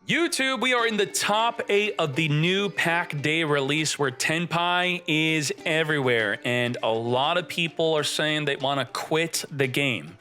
YouTube, we are in the top 8 of the new pack day release where Tenpai is everywhere, and a lot of people are saying they want to quit the game.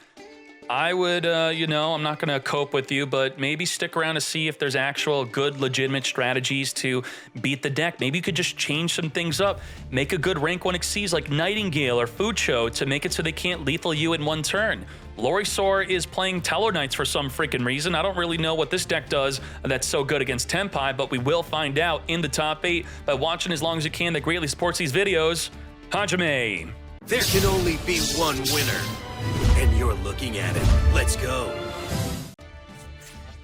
I would, I'm not going to cope with you, but maybe stick around to see if there's actual good, legitimate strategies to beat the deck. Maybe you could just change some things up. Make a good rank 1 Xyz like Nightingale or Food Show to make it so they can't lethal you in one turn. Lorisaur is playing Tellar Knights for some freaking reason. I don't really know what this deck does that's so good against Tenpai, but we will find out in the top 8 by watching as long as you can. That greatly supports these videos. Hajime. There can only be one winner, and you're looking at it. Let's go.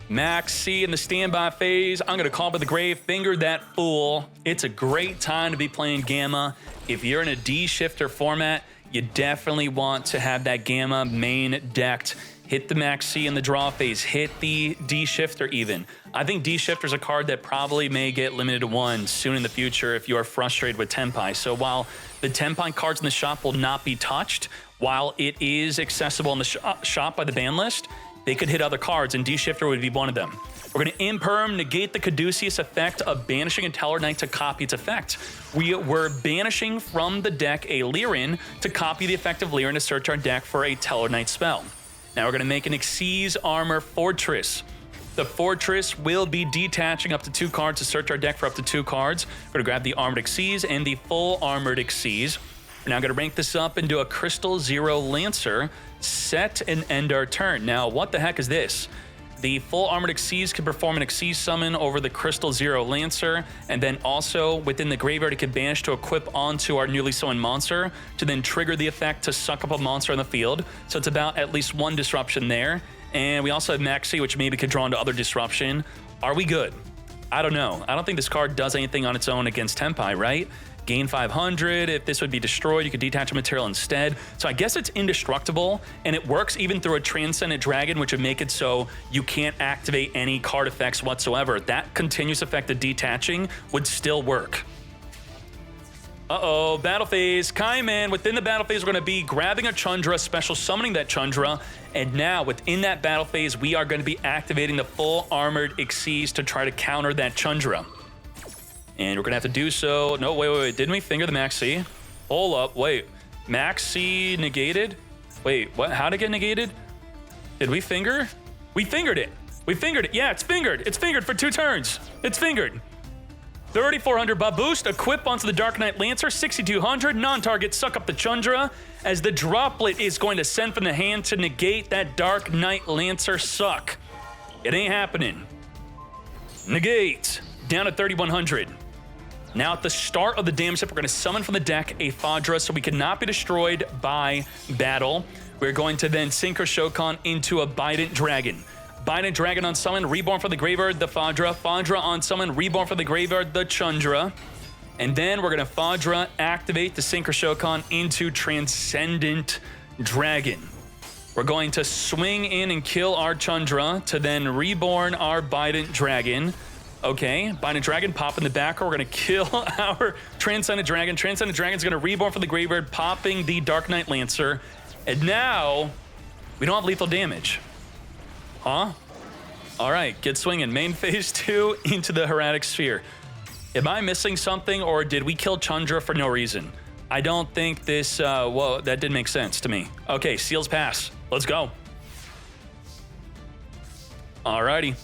Max C in the standby phase. I'm going to call by the grave. Finger that fool. It's a great time to be playing Gamma. If you're in a D-shifter format, you definitely want to have that Gamma main decked. Hit the Max C in the draw phase. Hit the D-shifter even. I think D-shifter is a card that probably may get limited to 1 soon in the future if you are frustrated with Tenpai. So while the Tenpai cards in the shop will not be touched, while it is accessible in the shop by the ban list, they could hit other cards, and D-shifter would be one of them. We're going to imperm, negate the caduceus effect of banishing a Tellar Knight to copy its effect. We were banishing from the deck a Lyran to copy the effect of Lyran to search our deck for a Tellar Knight spell. Now we're going to make an Xyz Armor Fortress. The Fortress will be detaching up to 2 cards to search our deck for up to 2 cards. We're going to grab the Armored Xyz and the Full Armored Xyz. We're now going to rank this up into a Crystal Zero Lancer, set and end our turn. Now, what the heck is this? The Full Armored Xyz can perform an Xyz summon over the Crystal Zero Lancer, and then also within the graveyard it can banish to equip onto our newly summoned monster to then trigger the effect to suck up a monster on the field. So it's about at least 1 disruption there. And we also have Maxi, which maybe could draw into other disruption. Are we good? I don't know. I don't think this card does anything on its own against Tenpai, right? Gain 500. If this would be destroyed, you could detach a material instead. So I guess it's indestructible, and it works even through a Transcendent Dragon, which would make it so you can't activate any card effects whatsoever. That continuous effect of detaching would still work. Uh-oh, battle phase. Kaiman, within the battle phase, we're going to be grabbing a Chundra, special summoning that Chundra, and now within that battle phase, we are going to be activating the Full Armored Xyz to try to counter that Chundra. And we're going to have to do so. No, wait. Didn't we finger the Max C? Hold up, wait. Max C negated? Wait, what? How'd it get negated? Did we finger? We fingered it. We fingered it. Yeah, it's fingered. It's fingered for 2 turns. It's fingered. 3,400 buff boost, equip onto the Dark Knight Lancer, 6,200, non-target, suck up the Chundra, as the droplet is going to send from the hand to negate that Dark Knight Lancer suck. It ain't happening. Negate, down to 3,100. Now at the start of the damage step, we're going to summon from the deck a Fadra so we cannot be destroyed by battle. We're going to then Synchro Shokan into a Bident Dragon. Bident Dragon on summon, reborn from the graveyard, the Fadra. Fadra on summon, reborn from the graveyard, the Chundra. And then we're going to Fadra activate the Synchro Shokan into Transcendent Dragon. We're going to swing in and kill our Chundra to then reborn our Bident Dragon. Okay, Bident Dragon, pop in the back. We're going to kill our Transcendent Dragon. Transcendent Dragon's going to reborn from the graveyard, popping the Dark Knight Lancer. And now, we don't have lethal damage. Huh? All right, get swinging. Main phase 2 into the Hieratic Sphere. Am I missing something, or did we kill Chundra for no reason? I don't think this, whoa, that didn't make sense to me. Okay, seals pass. Let's go. Alrighty.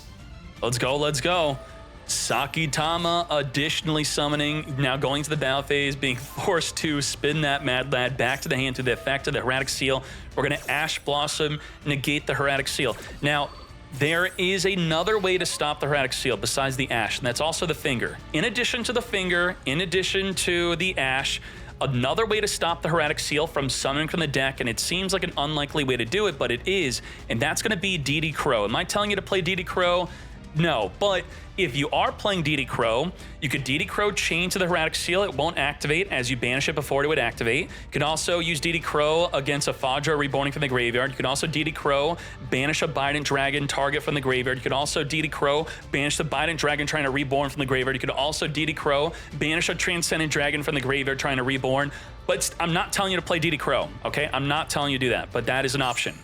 Let's go. Sakitama additionally summoning, now going to the battle phase, being forced to spin that Mad Lad back to the hand to the effect of the Hieratic Seal. We're going to Ash Blossom, negate the Hieratic Seal. Now, there is another way to stop the Hieratic Seal besides the Ash, and that's also the finger. In addition to the finger, in addition to the Ash, another way to stop the Hieratic Seal from summoning from the deck, and it seems like an unlikely way to do it, but it is, and that's going to be DD Crow. Am I telling you to play DD Crow? No, but if you are playing DD Crow, you could DD Crow chain to the Hieratic Seal. It won't activate as you banish it before it would activate. You can also use DD Crow against a Fadra reborning from the graveyard. You can also DD Crow, banish a Bident Dragon target from the graveyard. You could also DD Crow, banish the Bident Dragon trying to reborn from the graveyard. You could also DD Crow, banish a Transcendent Dragon from the graveyard trying to reborn. But I'm not telling you to play DD Crow, okay? I'm not telling you to do that, but that is an option.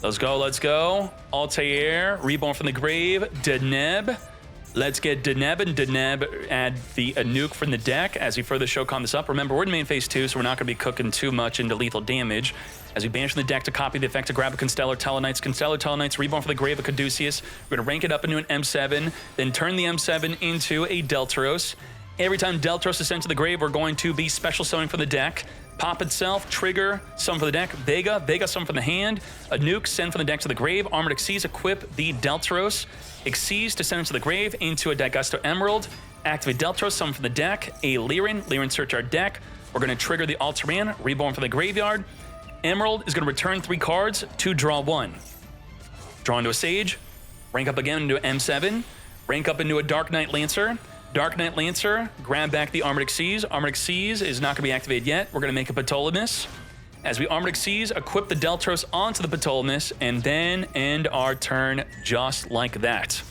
Let's go, let's go. Altair, Reborn from the Grave, Deneb. Let's get Deneb and Deneb add the nuke from the deck as we further showcon this up. Remember, we're in main phase 2, so we're not going to be cooking too much into lethal damage. As we banish from the deck to copy the effect to grab a Constellar, Tellarknights, Reborn from the Grave of Caduceus. We're going to rank it up into an M7, then turn the M7 into a Deltaros. Every time Deltaros is sent to the grave, we're going to be special summoning from the deck. Pop itself, trigger, summon from the deck, Vega summon from the hand, a nuke, send from the deck to the grave, Armored Xyz, equip the Deltaros, Xyz to send it to the grave into a Daigusto Emerald, activate Deltaros, summon from the deck, a Lyran search our deck, we're going to trigger the Altaran, Reborn from the graveyard, Emerald is going to return 3 cards to draw 1. Draw into a Sage, rank up again into an M7, rank up into a Dark Knight Lancer, grab back the Armored Xyz. Armored Xyz is not going to be activated yet. We're going to make a Ptolemy. As we Armored Xyz, equip the Deltaros onto the Ptolemy, and then end our turn just like that.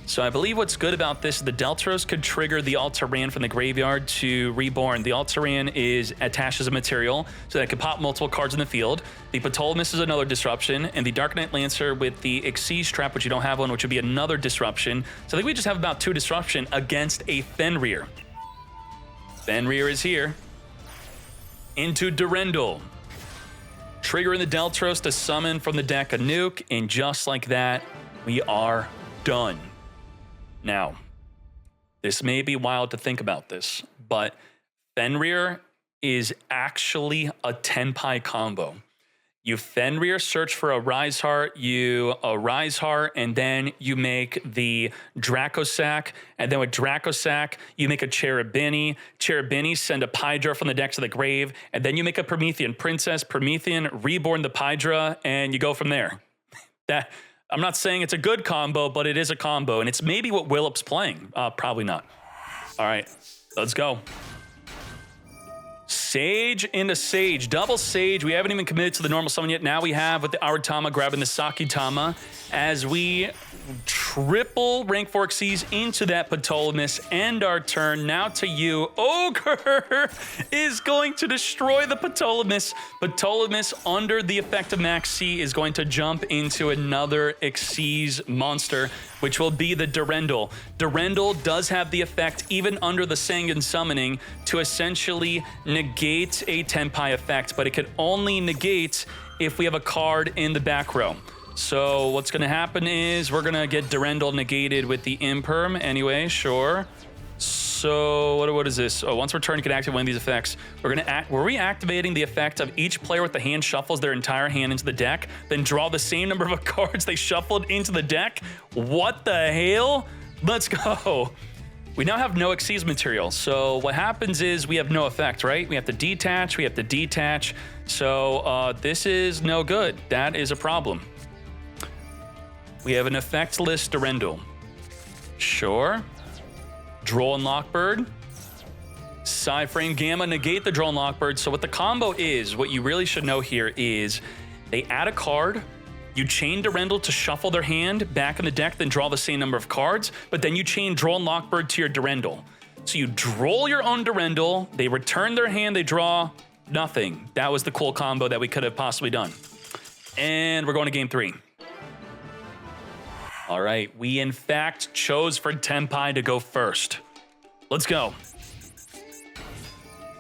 So I believe what's good about this, the Deltaros could trigger the Altaran from the graveyard to Reborn. The Altaran is attached as a material, so that it could pop multiple cards in the field. The Ptolemy is another disruption, and the Dark Knight Lancer with the Xyz trap, which you don't have one, which would be another disruption. So I think we just have about 2 disruption against a Fenrir. Fenrir is here. Into Durendal. Triggering the Deltaros to summon from the deck a nuke, and just like that, we are done. Now, this may be wild to think about this, but Fenrir is actually a Tenpai combo. You Fenrir search for a Rise Heart, and then you make the Dracosac, and then with Dracosac, you make a Cherubini. Cherubini send a Pydra from the deck to the grave, and then you make a Promethean Princess, Promethean, Reborn the Pydra, and you go from there. I'm not saying it's a good combo, but it is a combo, and it's maybe what Willup's playing. Probably not. All right, let's go. Sage into Sage, double Sage. We haven't even committed to the normal summon yet. Now we have with the Aratama grabbing the Sakitama as we triple rank 4 Xyz into that Ptolemy. End our turn. Now to you. Ogre is going to destroy the Ptolemy. Ptolemy under the effect of Max C is going to jump into another Xyz monster, which will be the Durendal. Durendal does have the effect, even under the Sangan summoning, to essentially negate a Tenpai effect, but it can only negate if we have a card in the back row. So what's going to happen is we're going to get Durendal negated with the Imperm anyway, sure. So what is this? Oh, once returned, you can activate one of these effects. We're reactivating the effect of each player with the hand shuffles their entire hand into the deck, then draw the same number of cards they shuffled into the deck. What the hell? Let's go. We now have no Xyz material. So what happens is we have no effect, right? We have to detach, So this is no good. That is a problem. We have an effectless Durendal. Sure. Droll and Lockbird. Psyframe Gamma, negate the Droll and Lockbird. So what the combo is, what you really should know here is they add a card, you chain Durendal to shuffle their hand back in the deck, then draw the same number of cards, but then you chain Droll and Lockbird to your Durendal. So you droll your own Durendal, they return their hand, they draw nothing. That was the cool combo that we could have possibly done. And we're going to game 3. All right, we in fact chose for Tenpai to go first. Let's go.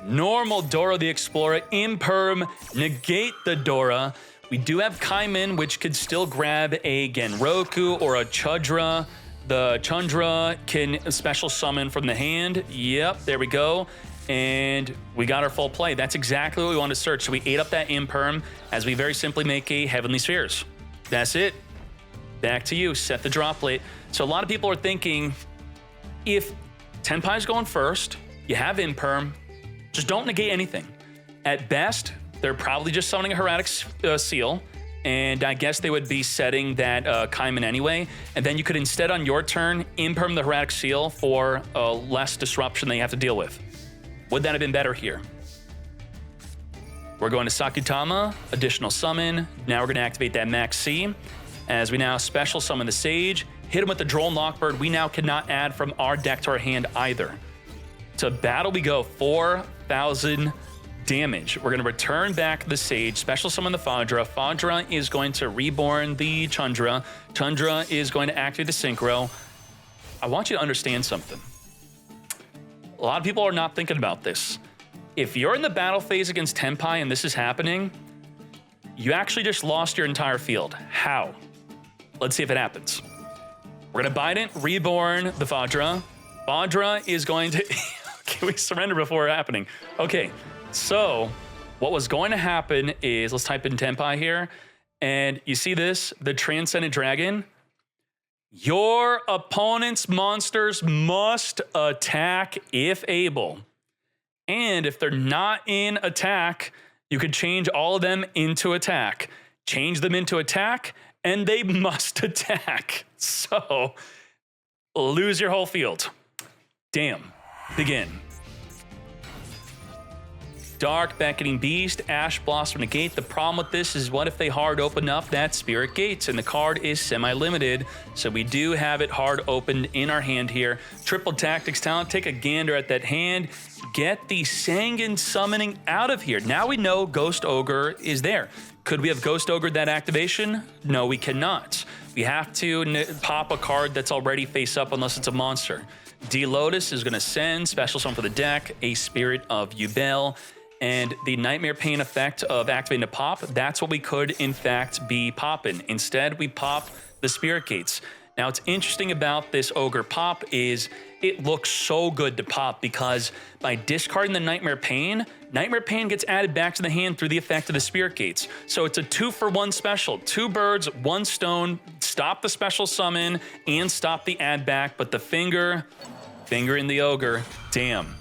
Normal Dora the Explorer, Imperm, negate the Dora. We do have Kaiman, which could still grab a Genroku or a Chudra. The Chundra can special summon from the hand. Yep, there we go. And we got our full play. That's exactly what we want to search. So we ate up that Imperm as we very simply make a Heavenly Spheres. That's it. Back to you, set the droplet. So a lot of people are thinking, if Tenpai's going first, you have Imperm, just don't negate anything. At best, they're probably just summoning a Heretic Seal, and I guess they would be setting that Kaiman anyway, and then you could instead on your turn, Imperm the Heretic Seal for less disruption that you have to deal with. Would that have been better here? We're going to Sakitama, additional summon. Now we're going to activate that Max C. As we now special summon the Sage, hit him with the Droll and Lockbird. We now cannot add from our deck to our hand either. To battle we go, 4,000 damage. We're going to return back the Sage, special summon the Fadra. Fadra is going to reborn the Chundra. Chundra is going to activate the Synchro. I want you to understand something. A lot of people are not thinking about this. If you're in the battle phase against Tenpai and this is happening, you actually just lost your entire field. How? Let's see if it happens. We're going to Bident, reborn the Fadra. Fadra is going to... Can we surrender before happening? Okay, so what was going to happen is, let's type in Tenpai here, and you see this, the Transcendent Dragon. Your opponent's monsters must attack if able. And if they're not in attack, you could change all of them into attack. Change them into attack, and they must attack. So, lose your whole field. Damn. Begin. Dark Beckoning Beast, Ash Blossom Negate. The problem with this is, what if they hard open up that Spirit Gates? And the card is semi-limited, so we do have it hard opened in our hand here. Triple Tactics Talent, take a gander at that hand. Get the Sanguine Summoning out of here. Now we know Ghost Ogre is there. Could we have Ghost Ogre that activation? No, we cannot. We have to pop a card that's already face up unless it's a monster. D-Lotus is going to send, special summon for the deck, a Spirit of Yubel. And the Nightmare Pain effect of activating the pop, that's what we could, in fact, be popping. Instead, we pop the Spirit Gates. Now, what's interesting about this Ogre pop is it looks so good to pop because by discarding the Nightmare Pain gets added back to the hand through the effect of the Spirit Gates. So it's a 2-for-1 special. 2 birds, 1 stone, stop the special summon, and stop the add back. But the finger in the Ogre, damn.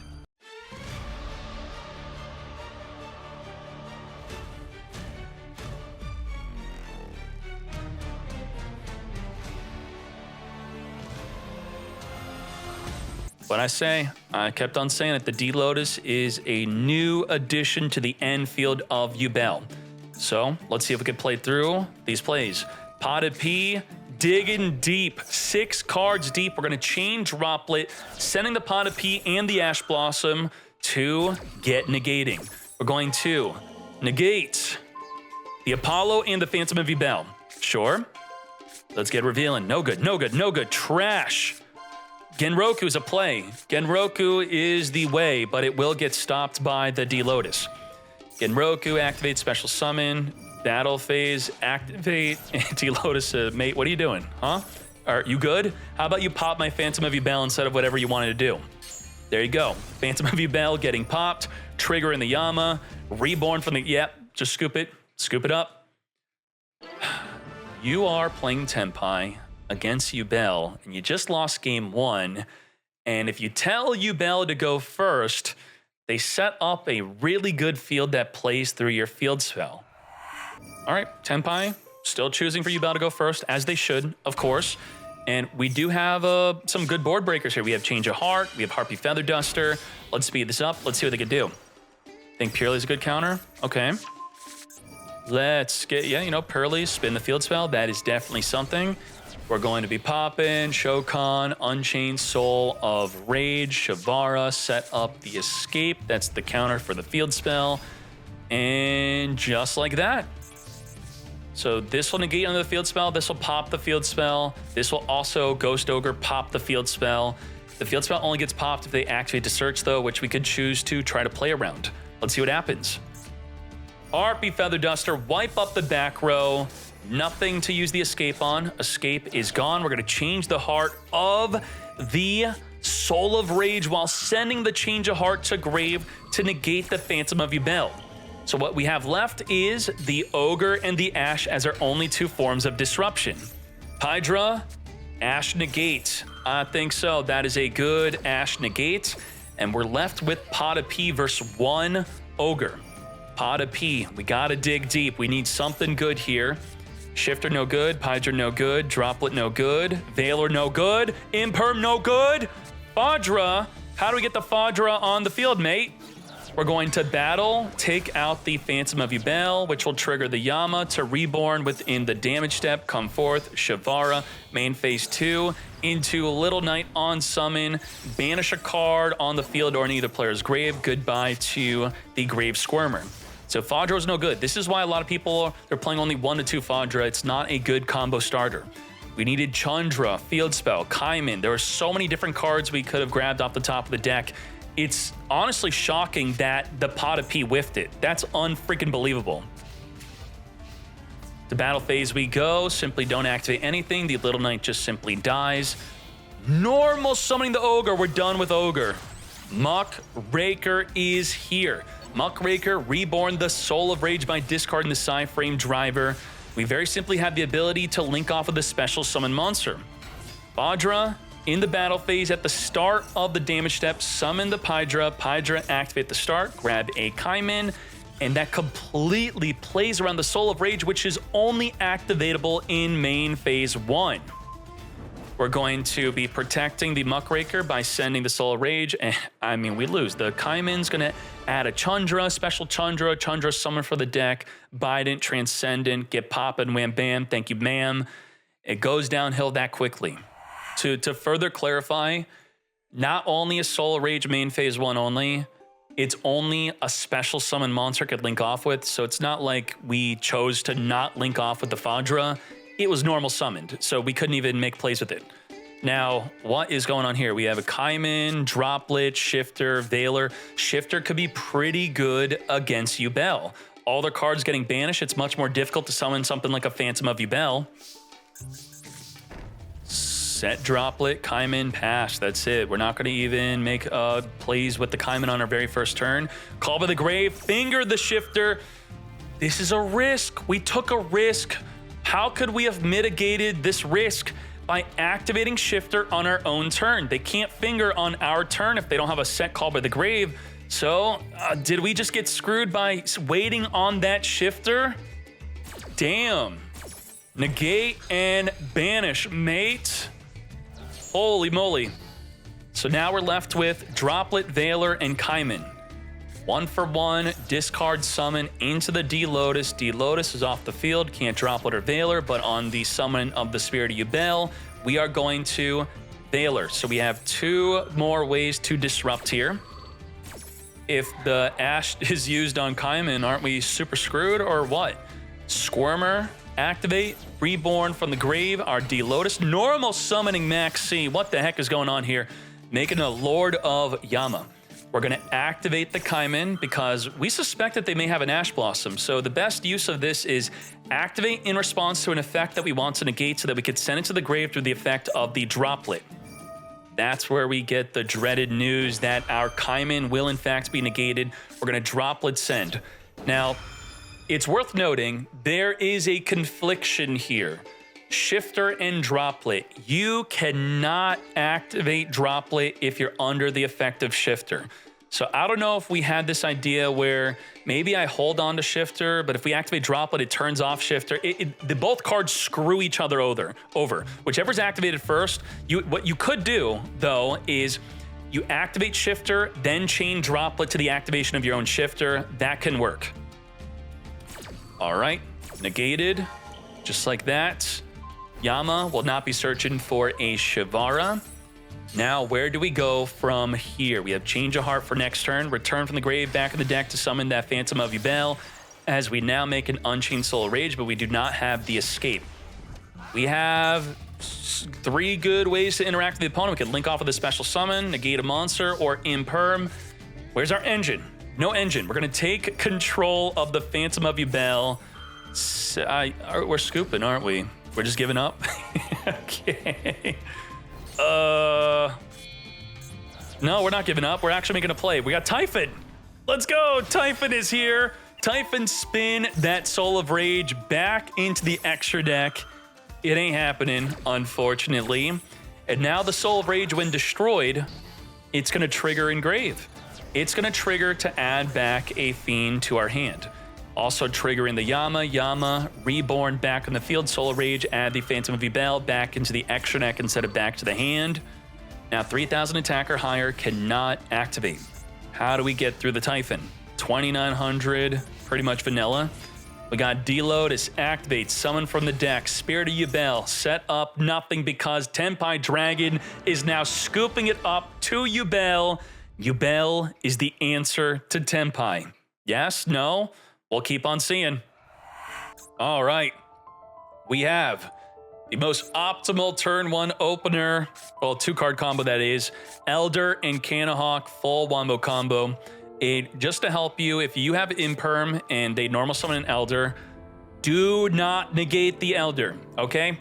What I kept on saying it, the D-Lotus is a new addition to the end field of Yubel. So let's see if we can play through these plays. Potted P, digging deep, 6 cards deep. We're going to chain Droplet, sending the Potted P and the Ash Blossom to get negating. We're going to negate the Apollo and the Phantom of Yubel. Sure. Let's get revealing. No good, no good, no good. Trash. Genroku is a play. Genroku is the way, but it will get stopped by the D-Lotus. Genroku activates special summon, battle phase, activate, D-Lotus, mate, what are you doing, huh? Are you good? How about you pop my Phantom of Yubel instead of whatever you wanted to do? There you go. Phantom of Yubel getting popped, trigger in the Yama, reborn from the, yep, just scoop it up. You are playing Tenpai against Yubel, and you just lost game 1, and if you tell Yubel to go first, they set up a really good field that plays through your field spell. All right, Tenpai still choosing for Yubel to go first, as they should, of course, and we do have some good board breakers here. We have Change of Heart, we have Harpy Feather Duster. Let's speed this up, let's see what they can do. Think Purely is a good counter? Okay. Let's get, Purely, spin the field spell, that is definitely something. We're going to be popping Shokan, Unchained Soul of Rage, Shavara, set up the escape. That's the counter for the field spell. And just like that. So this will negate under the field spell. This will pop the field spell. This will also Ghost Ogre pop the field spell. The field spell only gets popped if they activate the search though, which we could choose to try to play around. Let's see what happens. Harpy Feather Duster, wipe up the back row. Nothing to use the escape on. Escape is gone. We're going to change the heart of the Soul of Rage while sending the Change of Heart to grave to negate the Phantom of Yubel. So what we have left is the Ogre and the Ash as our only 2 forms of disruption. Hydra, Ash negate. I think so. That is a good Ash negate. And we're left with Potted P versus 1 Ogre. Potted P, we gotta dig deep. We need something good here. Shifter no good, Hydra no good, Droplet no good, Veiler no good, Imperm no good. Fadra, how do we get the Fadra on the field, mate? We're going to battle, take out the Phantom of Yubel, which will trigger the Yama to reborn within the damage step. Come forth, Shavara, main phase 2, into Little Knight on summon, banish a card on the field or in either player's grave. Goodbye to the Grave Squirmer. So Fadra is no good. This is why a lot of people, they're playing only 1 to 2 Fadra. It's not a good combo starter. We needed Chandra, Field Spell, Kaiman. There were so many different cards we could have grabbed off the top of the deck. It's honestly shocking that the Pot of P whiffed it. That's unfreaking believable. The battle phase we go. Simply don't activate anything. The Little Knight just simply dies. Normal summoning the Ogre. We're done with Ogre. Muckraker is here. Muckraker, reborn the Soul of Rage by discarding the Psy-Frame Driver. We very simply have the ability to link off of the special summon monster. Fadra, in the battle phase at the start of the damage step, summon the Pydra. Pydra, activate the start, grab a Kaiman, and that completely plays around the Soul of Rage, which is only activatable in main phase 1. We're going to be protecting the Muckraker by sending the Soul of Rage. I mean, we lose. The Kaiman's going to add a Chandra, special Chandra summon for the deck, Bident, Transcendent, get poppin', wham bam, thank you ma'am. It goes downhill that quickly. To further clarify, not only is Soul of Rage main phase 1 only, it's only a special summon monster could link off with, so it's not like we chose to not link off with the Fadra. It was normal summoned, so we couldn't even make plays with it. Now, what is going on here? We have a Kaiman, Droplet, Shifter, Veiler. Shifter could be pretty good against Yubel. All their cards getting banished, it's much more difficult to summon something like a Phantom of Yubel. Set Droplet, Kaiman, pass. That's it. We're not going to even make plays with the Kaiman on our very first turn. Call by the Grave, finger the Shifter. This is a risk. We took a risk. How could we have mitigated this risk? By activating Shifter on our own turn. They can't finger on our turn if they don't have a set Call by the Grave. So, did we just get screwed by waiting on that Shifter? Damn. Negate and banish, mate. Holy moly. So now we're left with Droplet, Veiler, and Kaiman. 1 for 1, discard summon into the D-Lotus. D-Lotus is off the field, can't Droplet or Veiler, but on the summon of the Spirit of Yubel, we are going to Veiler. So we have 2 more ways to disrupt here. If the Ash is used on Kaiman, aren't we super screwed or what? Squirmer, activate, reborn from the grave, our D-Lotus. Normal summoning Max C. What the heck is going on here? Making a Lord of Yama. We're going to activate the Kaiman because we suspect that they may have an Ash Blossom. So the best use of this is activate in response to an effect that we want to negate so that we could send it to the grave through the effect of the Droplet. That's where we get the dreaded news that our Kaiman will in fact be negated. We're going to Droplet send. Now, it's worth noting there is a confliction here. Shifter and Droplet. You cannot activate Droplet if you're under the effect of Shifter. So I don't know if we had this idea where maybe I hold on to Shifter, but if we activate Droplet, it turns off Shifter. The both cards screw each other over. Whichever's activated first, what you could do, though, is you activate Shifter, then chain Droplet to the activation of your own Shifter. That can work. All right, negated, just like that. Yama will not be searching for a Shavara. Now, where do we go from here? We have Change of Heart for next turn, return from the grave back in the deck to summon that Phantom of Yubel, as we now make an Unchained Soul of Rage, but we do not have the escape. We have 3 good ways to interact with the opponent. We can link off with a special summon, negate a monster, or imperm. Where's our engine? No engine. We're going to take control of the Phantom of Yubel. We're scooping, aren't we? We're just giving up? Okay. No, we're not giving up. We're actually making a play. We got Typhon. Let's go. Typhon is here. Typhon spin that Soul of Rage back into the extra deck. It ain't happening, unfortunately. And now the Soul of Rage, when destroyed, it's going to trigger Engrave. It's going to trigger to add back a Fiend to our hand. Also triggering the Yama, reborn back in the field, Soul of Rage, add the Phantom of Yubel back into the extra deck instead of back to the hand. Now 3,000 attack or higher cannot activate. How do we get through the Typhon? 2900, pretty much vanilla. We got Deload, activate, summon from the deck, Spirit of Yubel, set up nothing because Tenpai Dragon is now scooping it up to Yubel. Yubel is the answer to Tenpai. Yes? No? We'll keep on seeing. All right. We have the most optimal turn 1 opener, well, 2-card combo that is, Elder and Canahawk full wombo combo. Just to help you, if you have Imperm and they normal summon an Elder, do not negate the Elder, okay?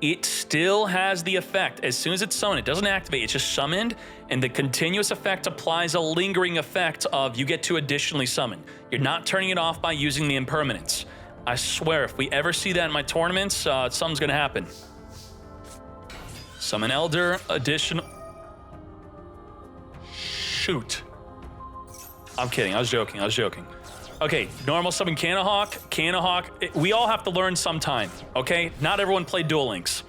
It still has the effect. As soon as it's summoned, it doesn't activate, it's just summoned, and the continuous effect applies a lingering effect of you get to additionally summon. You're not turning it off by using the impermanence. I swear, if we ever see that in my tournaments, something's gonna happen. Summon Elder, additional... Shoot. I'm kidding, I was joking. Okay, normal summon Canahawk. Canahawk, we all have to learn sometime, okay? Not everyone played Duel Links.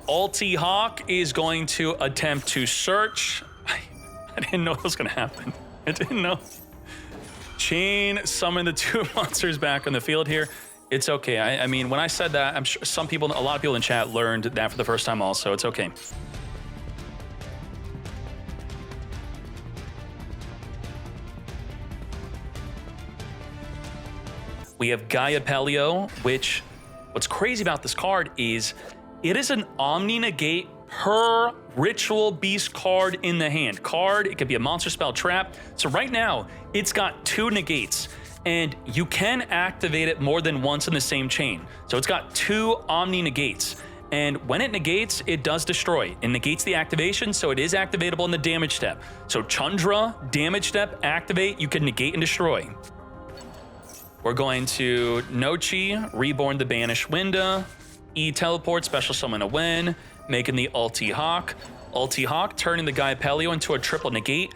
Ulti Hawk is going to attempt to search. I didn't know it was gonna happen. I didn't know. Chain, summon the 2 monsters back on the field here. It's okay, I mean, when I said that, I'm sure a lot of people in chat learned that for the first time also, it's okay. We have Gaia Pelio, which, what's crazy about this card is it is an Omni Negate per Ritual Beast card in the hand. It could be a monster spell trap. So right now, it's got 2 negates, and you can activate it more than once in the same chain. So it's got 2 Omni Negates. And when it negates, it does destroy. It negates the activation, so it is activatable in the damage step. So Chandra, damage step, activate, you can negate and destroy. We're going to Nochi, Reborn the Banished Winda, E-Teleport, Special Summon a Win, making the Ulti Hawk. Ulti Hawk, turning the Gaia Pelio into a triple negate.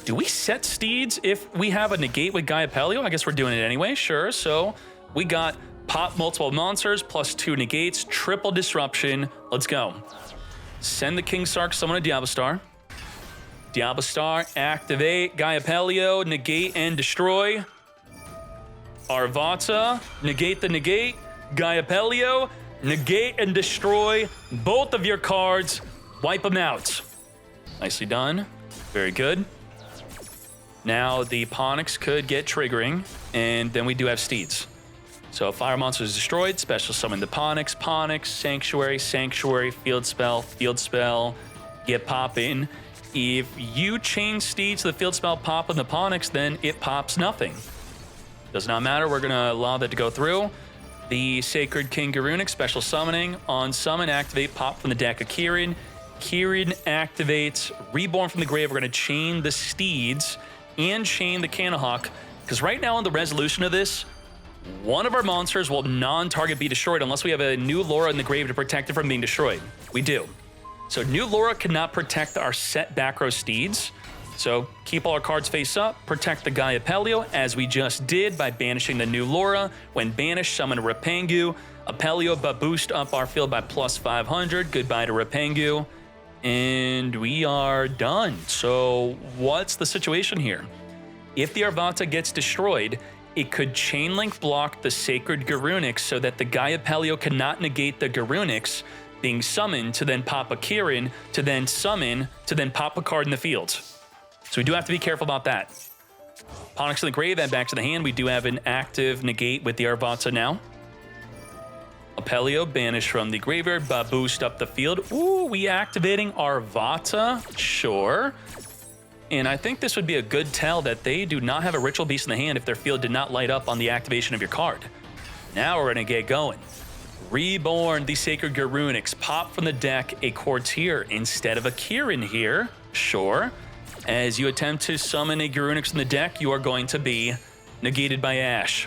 Do we set steeds if we have a negate with Gaia Pelio? I guess we're doing it anyway, sure. So we got pop multiple monsters plus 2 negates, triple disruption. Let's go. Send the King Sark, summon a Diablo Star. Diablo Star, activate, Gaia Pelio, negate and destroy. Arvata, negate the negate, Gaia Pelio, negate and destroy both of your cards, wipe them out. Nicely done, very good. Now the Ponix could get triggering, and then we do have steeds. So Fire Monster is destroyed, special summon the Ponix, Sanctuary, field spell, get popping. If you chain steeds to the field spell pop on the Ponix, then it pops nothing. Does not matter, we're gonna allow that to go through. The Sacred King Garunic, special summoning. On summon, activate, pop from the deck of Kirin. Kirin activates, Reborn from the grave. We're gonna chain the steeds and chain the Canahawk, because right now in the resolution of this, one of our monsters will non-target be destroyed unless we have a new Laura in the grave to protect it from being destroyed. We do. So new Laura cannot protect our set back row steeds. So keep all our cards face up, protect the Gaia Pelio, as we just did by banishing the new Laura. When banished, summon a Rapengu. A Pelio, but boost up our field by plus 500. Goodbye to Rapengu. And we are done. So what's the situation here? If the Arvata gets destroyed, it could chain link block the Sacred Garunics so that the Gaia Pelio cannot negate the Garunics being summoned to then pop a Kirin, to then summon, to then pop a card in the field. So we do have to be careful about that. Ponix in the grave, add back to the hand. We do have an active negate with the Arvata now. Apelio banished from the graveyard, but boost up the field. Ooh, we activating Arvata? Sure. And I think this would be a good tell that they do not have a Ritual Beast in the hand if their field did not light up on the activation of your card. Now we're gonna get going. Reborn the Sacred Garunics. Pop from the deck a Courtier instead of a Kirin here. Sure. As you attempt to summon a Garunix in the deck, you are going to be negated by Ash.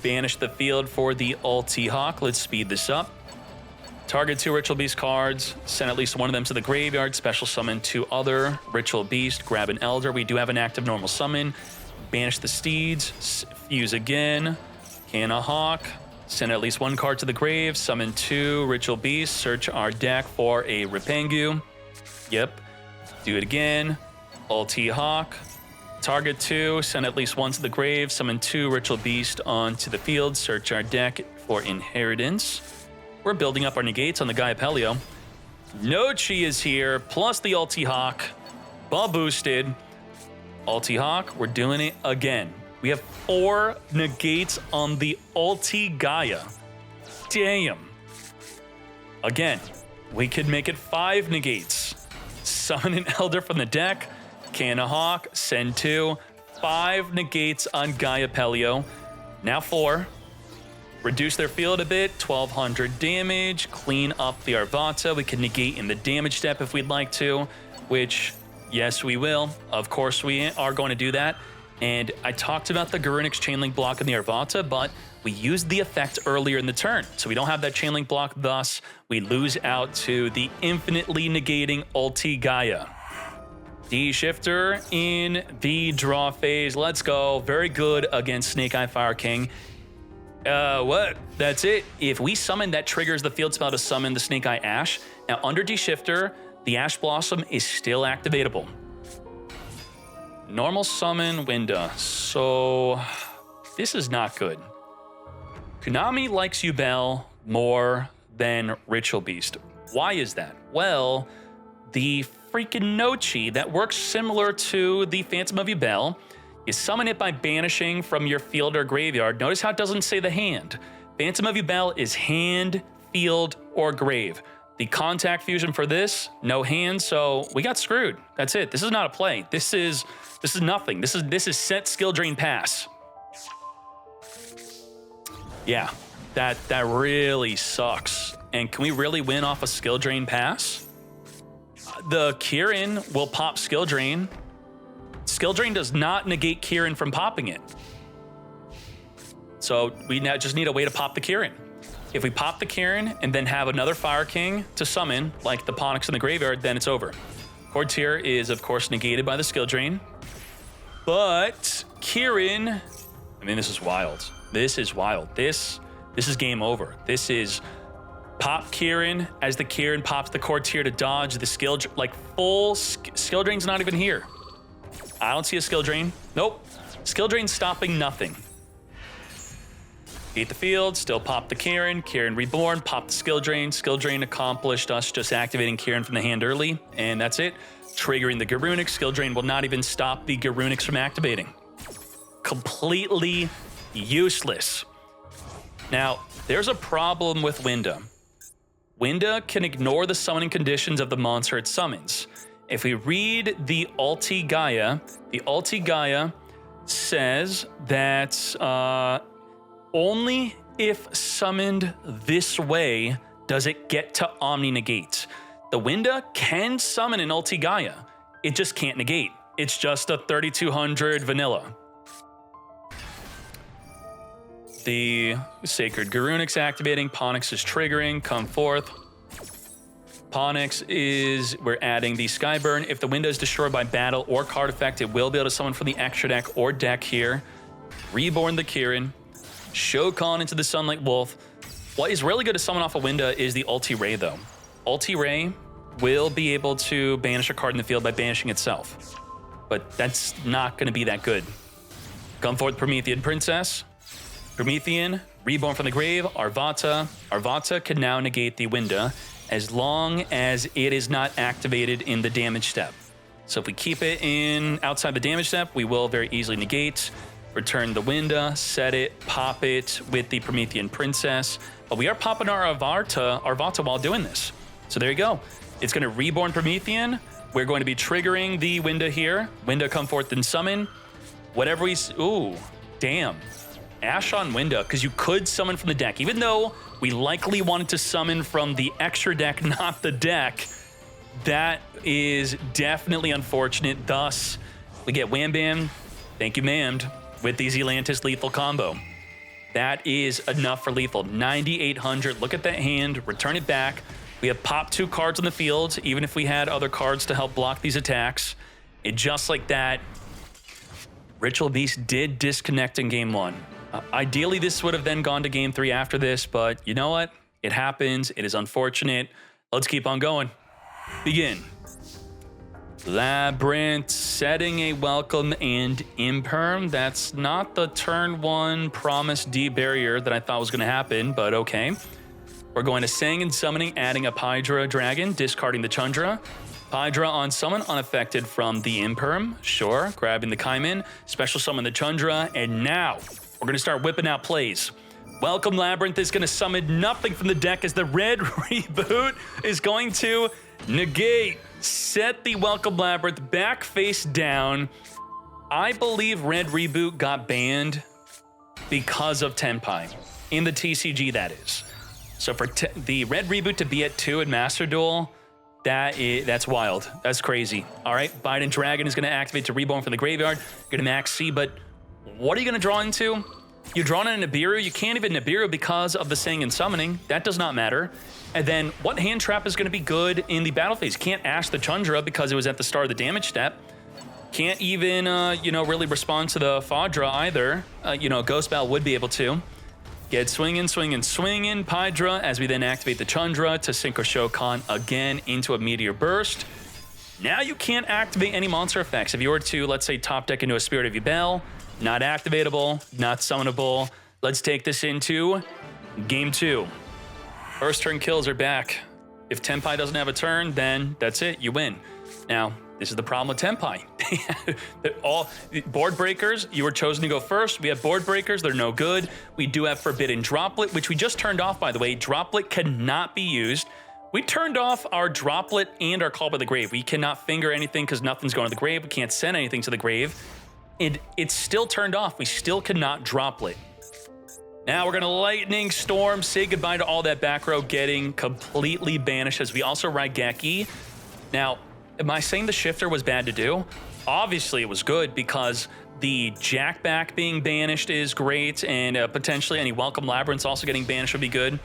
Banish the field for the Ulti Hawk. Let's speed this up. Target 2 Ritual Beast cards. Send at least one of them to the graveyard. Special summon 2 other Ritual Beast. Grab an Elder. We do have an active normal summon. Banish the steeds. Fuse again. Canahawk. Send at least 1 card to the grave. Summon 2 Ritual Beasts. Search our deck for a Rapengu. Yep. Do it again. Ulti Hawk. Target 2, send at least 1 to the grave, summon 2 Ritual Beast onto the field, search our deck for Inheritance. We're building up our negates on the Gaia Pelio. Nochi is here, plus the Ulti Hawk. Ball boosted. Ulti Hawk, we're doing it again. We have 4 negates on the Ulti Gaia. Damn. Again, we could make it 5 negates. Summon an Elder from the deck. Can a Hawk, send 2. 5 negates on Gaia Pelio. Now 4. Reduce their field a bit, 1200 damage. Clean up the Arvata. We can negate in the damage step if we'd like to, which, yes, we will. Of course, we are going to do that. And I talked about the Garunix Chainlink block in the Arvata, but we used the effect earlier in the turn. So we don't have that Chainlink block, thus we lose out to the infinitely negating Ulti Gaia. D-Shifter in the draw phase. Let's go. Very good against Snake Eye Fire King. What? That's it. If we summon, that triggers the field spell to summon the Snake Eye Ash. Now, under D-Shifter, the Ash Blossom is still activatable. Normal summon Winda. So, this is not good. Konami likes Yubel more than Ritual Beast. Why is that? Well, the freaking Nochi that works similar to the Phantom of Yubel. You summon it by banishing from your field or graveyard. Notice how it doesn't say the hand. Phantom of Yubel is hand, field, or grave. The contact fusion for this, no hand, so we got screwed. That's it. This is not a play. This is nothing. This is set skill drain pass. Yeah, that really sucks. And can we really win off a skill drain pass? The Kieran will pop skill drain. Skill drain does not negate Kieran from popping it. So we now just need a way to pop the Kieran. If we pop the Kieran and then have another Fire King to summon, like the Ponix in the graveyard, then it's over. Cord Tier is, of course, negated by the skill drain. But Kieran, I mean, this is wild. This is wild. This is game over. This is pop Kieran as the Kieran pops the Cord Tier to dodge the skill, like full skill drain's not even here. I don't see a skill drain. Nope. Skill drain stopping nothing. Beat the field, still pop the Kieran. Kieran reborn, pop the skill drain. Skill drain accomplished us just activating Kieran from the hand early, and that's it. Triggering the Garunix. Skill drain will not even stop the Garunix from activating. Completely useless. Now, there's a problem with Winda. Winda can ignore the summoning conditions of the monster it summons. If we read the Ulti Gaia says that only if summoned this way does it get to Omni Negate. The Winda can summon an Ulti Gaia. It just can't negate. It's just a 3200 vanilla. The Sacred Garunix activating. Ponix is triggering. Come forth. Ponix is, we're adding the Skyburn. If the Winda is destroyed by battle or card effect, it will be able to summon from the extra deck or deck here. Reborn the Kieran. Shokan into the Sunlight Wolf. What is really good to summon off a Winda is the Ulti Ray, though. Ulti Ray will be able to banish a card in the field by banishing itself. But that's not going to be that good. Come forth, Promethean Princess. Promethean, reborn from the grave, Arvata. Arvata can now negate the Winda as long as it is not activated in the damage step. So if we keep it in outside the damage step, we will very easily negate. Return the Winda, set it, pop it with the Promethean Princess. But we are popping our Arvata while doing this. So there you go. It's going to reborn Promethean. We're going to be triggering the Winda here. Winda come forth and summon. Whatever we... Ooh, damn. Ash on Winda, because you could summon from the deck. Even though we likely wanted to summon from the extra deck, not the deck, that is definitely unfortunate. Thus, we get Wham Bam, thank you ma'amed, with the Zelantis lethal combo. That is enough for lethal. 9,800. Look at that hand. Return it back. We have popped 2 cards on the field, even if we had other cards to help block these attacks. It just like that. Ritual Beast did disconnect in game 1. Ideally, this would have then gone to game 3 after this, but you know what? It happens. It is unfortunate. Let's keep on going. Begin. Labyrinth, setting a welcome and imperm. That's not the turn 1 promise D barrier that I thought was going to happen, but okay. We're going to Sang and Summoning, adding a Hydra Dragon, discarding the Chundra. Hydra on summon, unaffected from the imperm. Sure, grabbing the Kaimin, special summon the Chundra, and now we're going to start whipping out plays. Welcome Labyrinth is going to summon nothing from the deck as the red reboot is going to negate. Set the Welcome Labyrinth back face down. I believe red reboot got banned because of Tenpai. In the TCG, that is. So for the red reboot to be at 2 in Master Duel, that's wild. That's crazy. All right, Biden Dragon is going to activate to Reborn from the graveyard. You're going to max C, but what are you going to draw into? You're drawing in a Nibiru. You can't even Nibiru because of the Sang and Summoning. That does not matter. And then what hand trap is going to be good in the battle phase? Can't Ash the Chundra because it was at the start of the damage step. Can't even, really respond to the Fadra either. Ghost Bell would be able to. Get swinging, Hydra, as we then activate the Chundra to Synchro Shokan again into a Meteor Burst. Now you can't activate any monster effects. If you were to, let's say, top deck into a Spirit of Yubel, not activatable, not summonable. Let's take this into game 2. First turn kills are back. If Tenpai doesn't have a turn, then that's it, you win. Now, this is the problem with Tenpai. All board breakers, you were chosen to go first. We have board breakers, they're no good. We do have Forbidden Droplet, which we just turned off, by the way. Droplet cannot be used. We turned off our Droplet and our Call by the Grave. We cannot finger anything because nothing's going to the grave. We can't send anything to the grave. It's still turned off. We still cannot Droplet. Now we're going to Lightning Storm, say goodbye to all that back row getting completely banished as we also Raigeki. Now, am I saying the Shifter was bad to do? Obviously it was good because the Jackback being banished is great, and potentially any Welcome Labyrinths also getting banished would be good.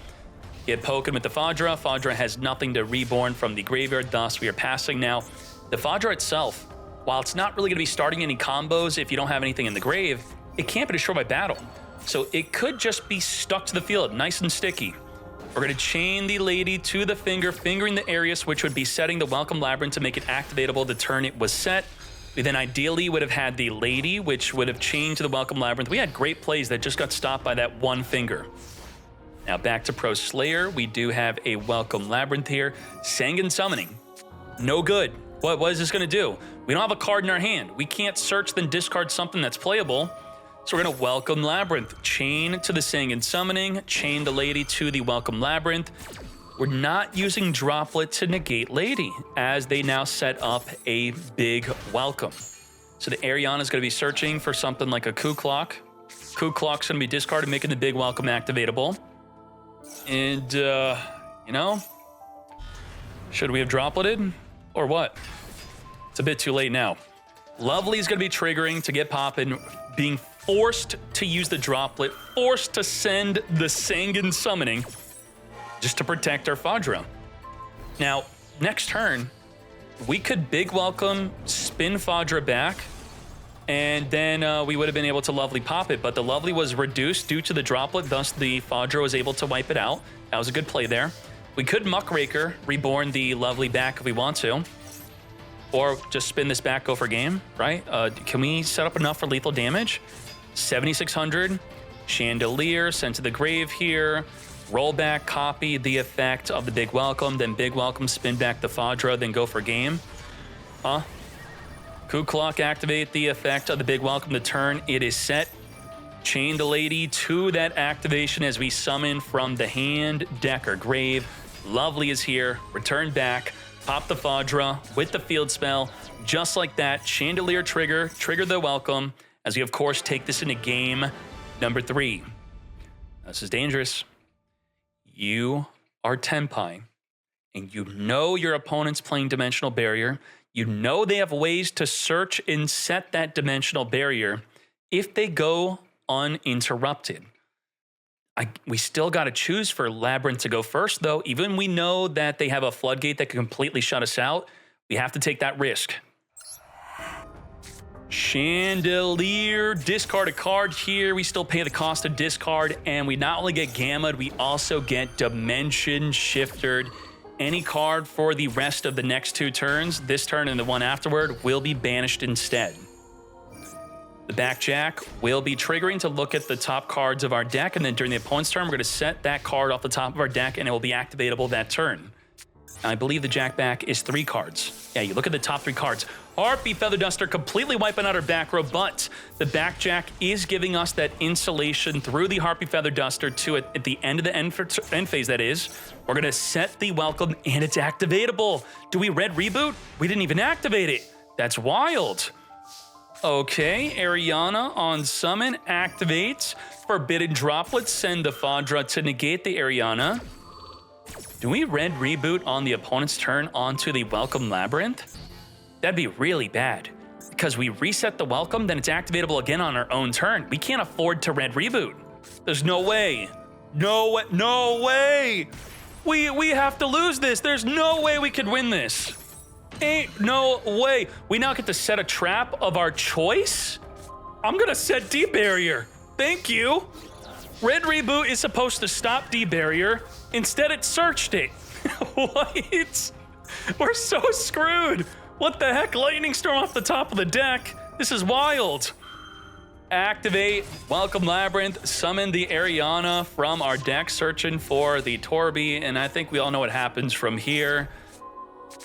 Get poking with the Fadra. Fadra has nothing to Reborn from the graveyard, thus we are passing now. The Fadra itself, while it's not really going to be starting any combos if you don't have anything in the grave, it can't be destroyed by battle. So it could just be stuck to the field, nice and sticky. We're going to chain the Lady to the finger, fingering the Arius, which would be setting the Welcome Labyrinth to make it activatable the turn it was set. We then ideally would have had the Lady, which would have chained to the Welcome Labyrinth. We had great plays that just got stopped by that one finger. Now back to Pro Slayer. We do have a Welcome Labyrinth here. Sang and Summoning. No good. What is this going to do? We don't have a card in our hand. We can't search then discard something that's playable. So we're going to Welcome Labyrinth. Chain to the Sang and Summoning. Chain the Lady to the Welcome Labyrinth. We're not using Droplet to negate Lady, as they now set up a big Welcome. So the Ariana is going to be searching for something like a Coup Clock. Coup Clock's going to be discarded, making the big Welcome activatable. And, should we have Dropleted? Or what? It's a bit too late now. Lovely is going to be triggering to get poppin', being forced to use the Droplet, forced to send the Sang and Summoning just to protect our Fadra. Now, next turn, we could big Welcome, spin Fadra back, and then we would have been able to Lovely pop it, but the Lovely was reduced due to the Droplet, thus the Fadra was able to wipe it out. That was a good play there. We could Muckraker, Reborn the Lovely back if we want to, or just spin this back, go for game, right? Can we set up enough for lethal damage? 7,600, Chandelier, sent to the grave here, roll back, copy the effect of the Big Welcome, then Big Welcome, spin back the Fadra, then go for game. Coup Clock, activate the effect of the Big Welcome the turn it is set. Chain the Lady to that activation as we summon from the hand, deck, or grave. Lovely is here, return back, pop the Fadra with the field spell, just like that. Chandelier trigger the Welcome, as we of course take this into game number 3. This is dangerous. You are Tenpai, and you know your opponent's playing Dimensional Barrier. You know they have ways to search and set that Dimensional Barrier if they go uninterrupted. We still got to choose for Labyrinth to go first, though. Even we know that they have a floodgate that can completely shut us out, we have to take that risk. Chandelier, discard a card here. We still pay the cost of discard, and we not only get gammaed, we also get Dimension Shifted any card for the rest of the next 2 turns, this turn and the one afterward, will be banished instead. The back jack will be triggering to look at the top cards of our deck, and then during the opponent's turn, we're going to set that card off the top of our deck, and it will be activatable that turn. I believe the jack back is 3 cards. Yeah, you look at the top 3 cards. Harpy Feather Duster completely wiping out our back row, but the back jack is giving us that insulation through the Harpy Feather Duster to it at the end of the end phase, that is. We're going to set the welcome, and it's activatable. Do we red reboot? We didn't even activate it. That's wild. Okay, Ariana on summon activates. Forbidden Droplets send the Fadra to negate the Ariana. Do we red reboot on the opponent's turn onto the Welcome Labyrinth? That'd be really bad, because we reset the Welcome, then it's activatable again on our own turn. We can't afford to red reboot. There's no way. No way. No way. We have to lose this. There's no way we could win this. Ain't no way. We now get to set a trap of our choice? I'm gonna set D-Barrier. Thank you. Red reboot is supposed to stop D-Barrier. Instead, it searched it. What? We're so screwed. What the heck? Lightning Storm off the top of the deck. This is wild. Activate Welcome Labyrinth, summon the Ariana from our deck, searching for the Torby, and I think we all know what happens from here.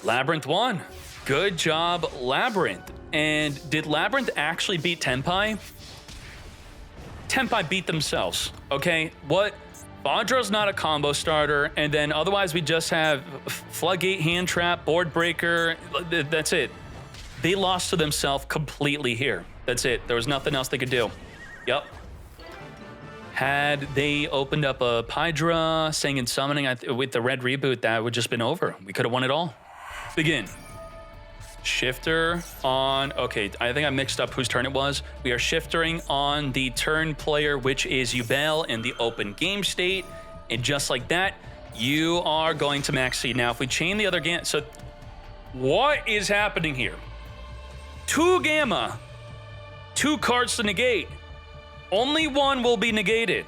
Labyrinth won. Good job, Labyrinth. And did Labyrinth actually beat Tenpai? Tenpai beat themselves, okay? What? Fadra's not a combo starter, and then otherwise we just have Floodgate, Hand Trap, Board Breaker. That's it. They lost to themselves completely here. That's it. There was nothing else they could do. Yep. Had they opened up a Pydra, saying and summoning with the red reboot, that would just been over. We could have won it all. Begin. Shifter on, okay, I think I mixed up whose turn it was. We are shiftering on the turn player, which is Yubel in the open game state. And just like that, you are going to max seed. Now, if we chain the other gamma, so what is happening here? 2 gamma, 2 cards to negate. Only 1 will be negated.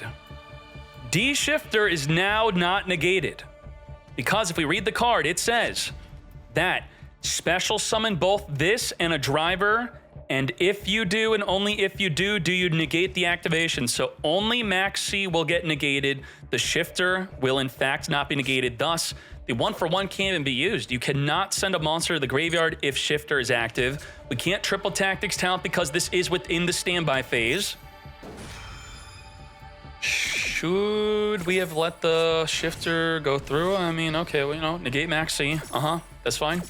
D shifter is now not negated. Because if we read the card, it says that special summon both this and a driver, and if you do, and only if you do you negate the activation. So only Max C will get negated. The shifter will in fact not be negated. Thus, the 1-for-1 can't even be used. You cannot send a monster to the graveyard if shifter is active. We can't triple tactics talent because this is within the standby phase. Should we have let the shifter go through? I mean, okay, well, you know, negate Max C. That's fine.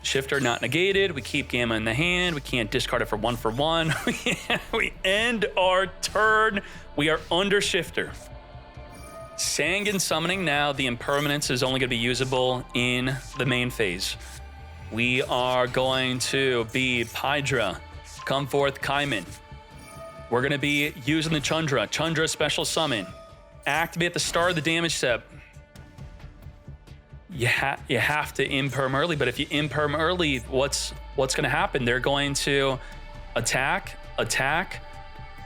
Shifter not negated. We keep gamma in the hand. We can't discard it for 1-for-1. We end our turn. We are under shifter. Sangan summoning now. The impermanence is only going to be usable in the main phase. We are going to be Pydra. Come forth, Kaiman. We're going to be using the Chandra. Chandra special summon. Activate the start of the damage step. You have to imperm early, but if you imperm early, what's going to happen? They're going to attack,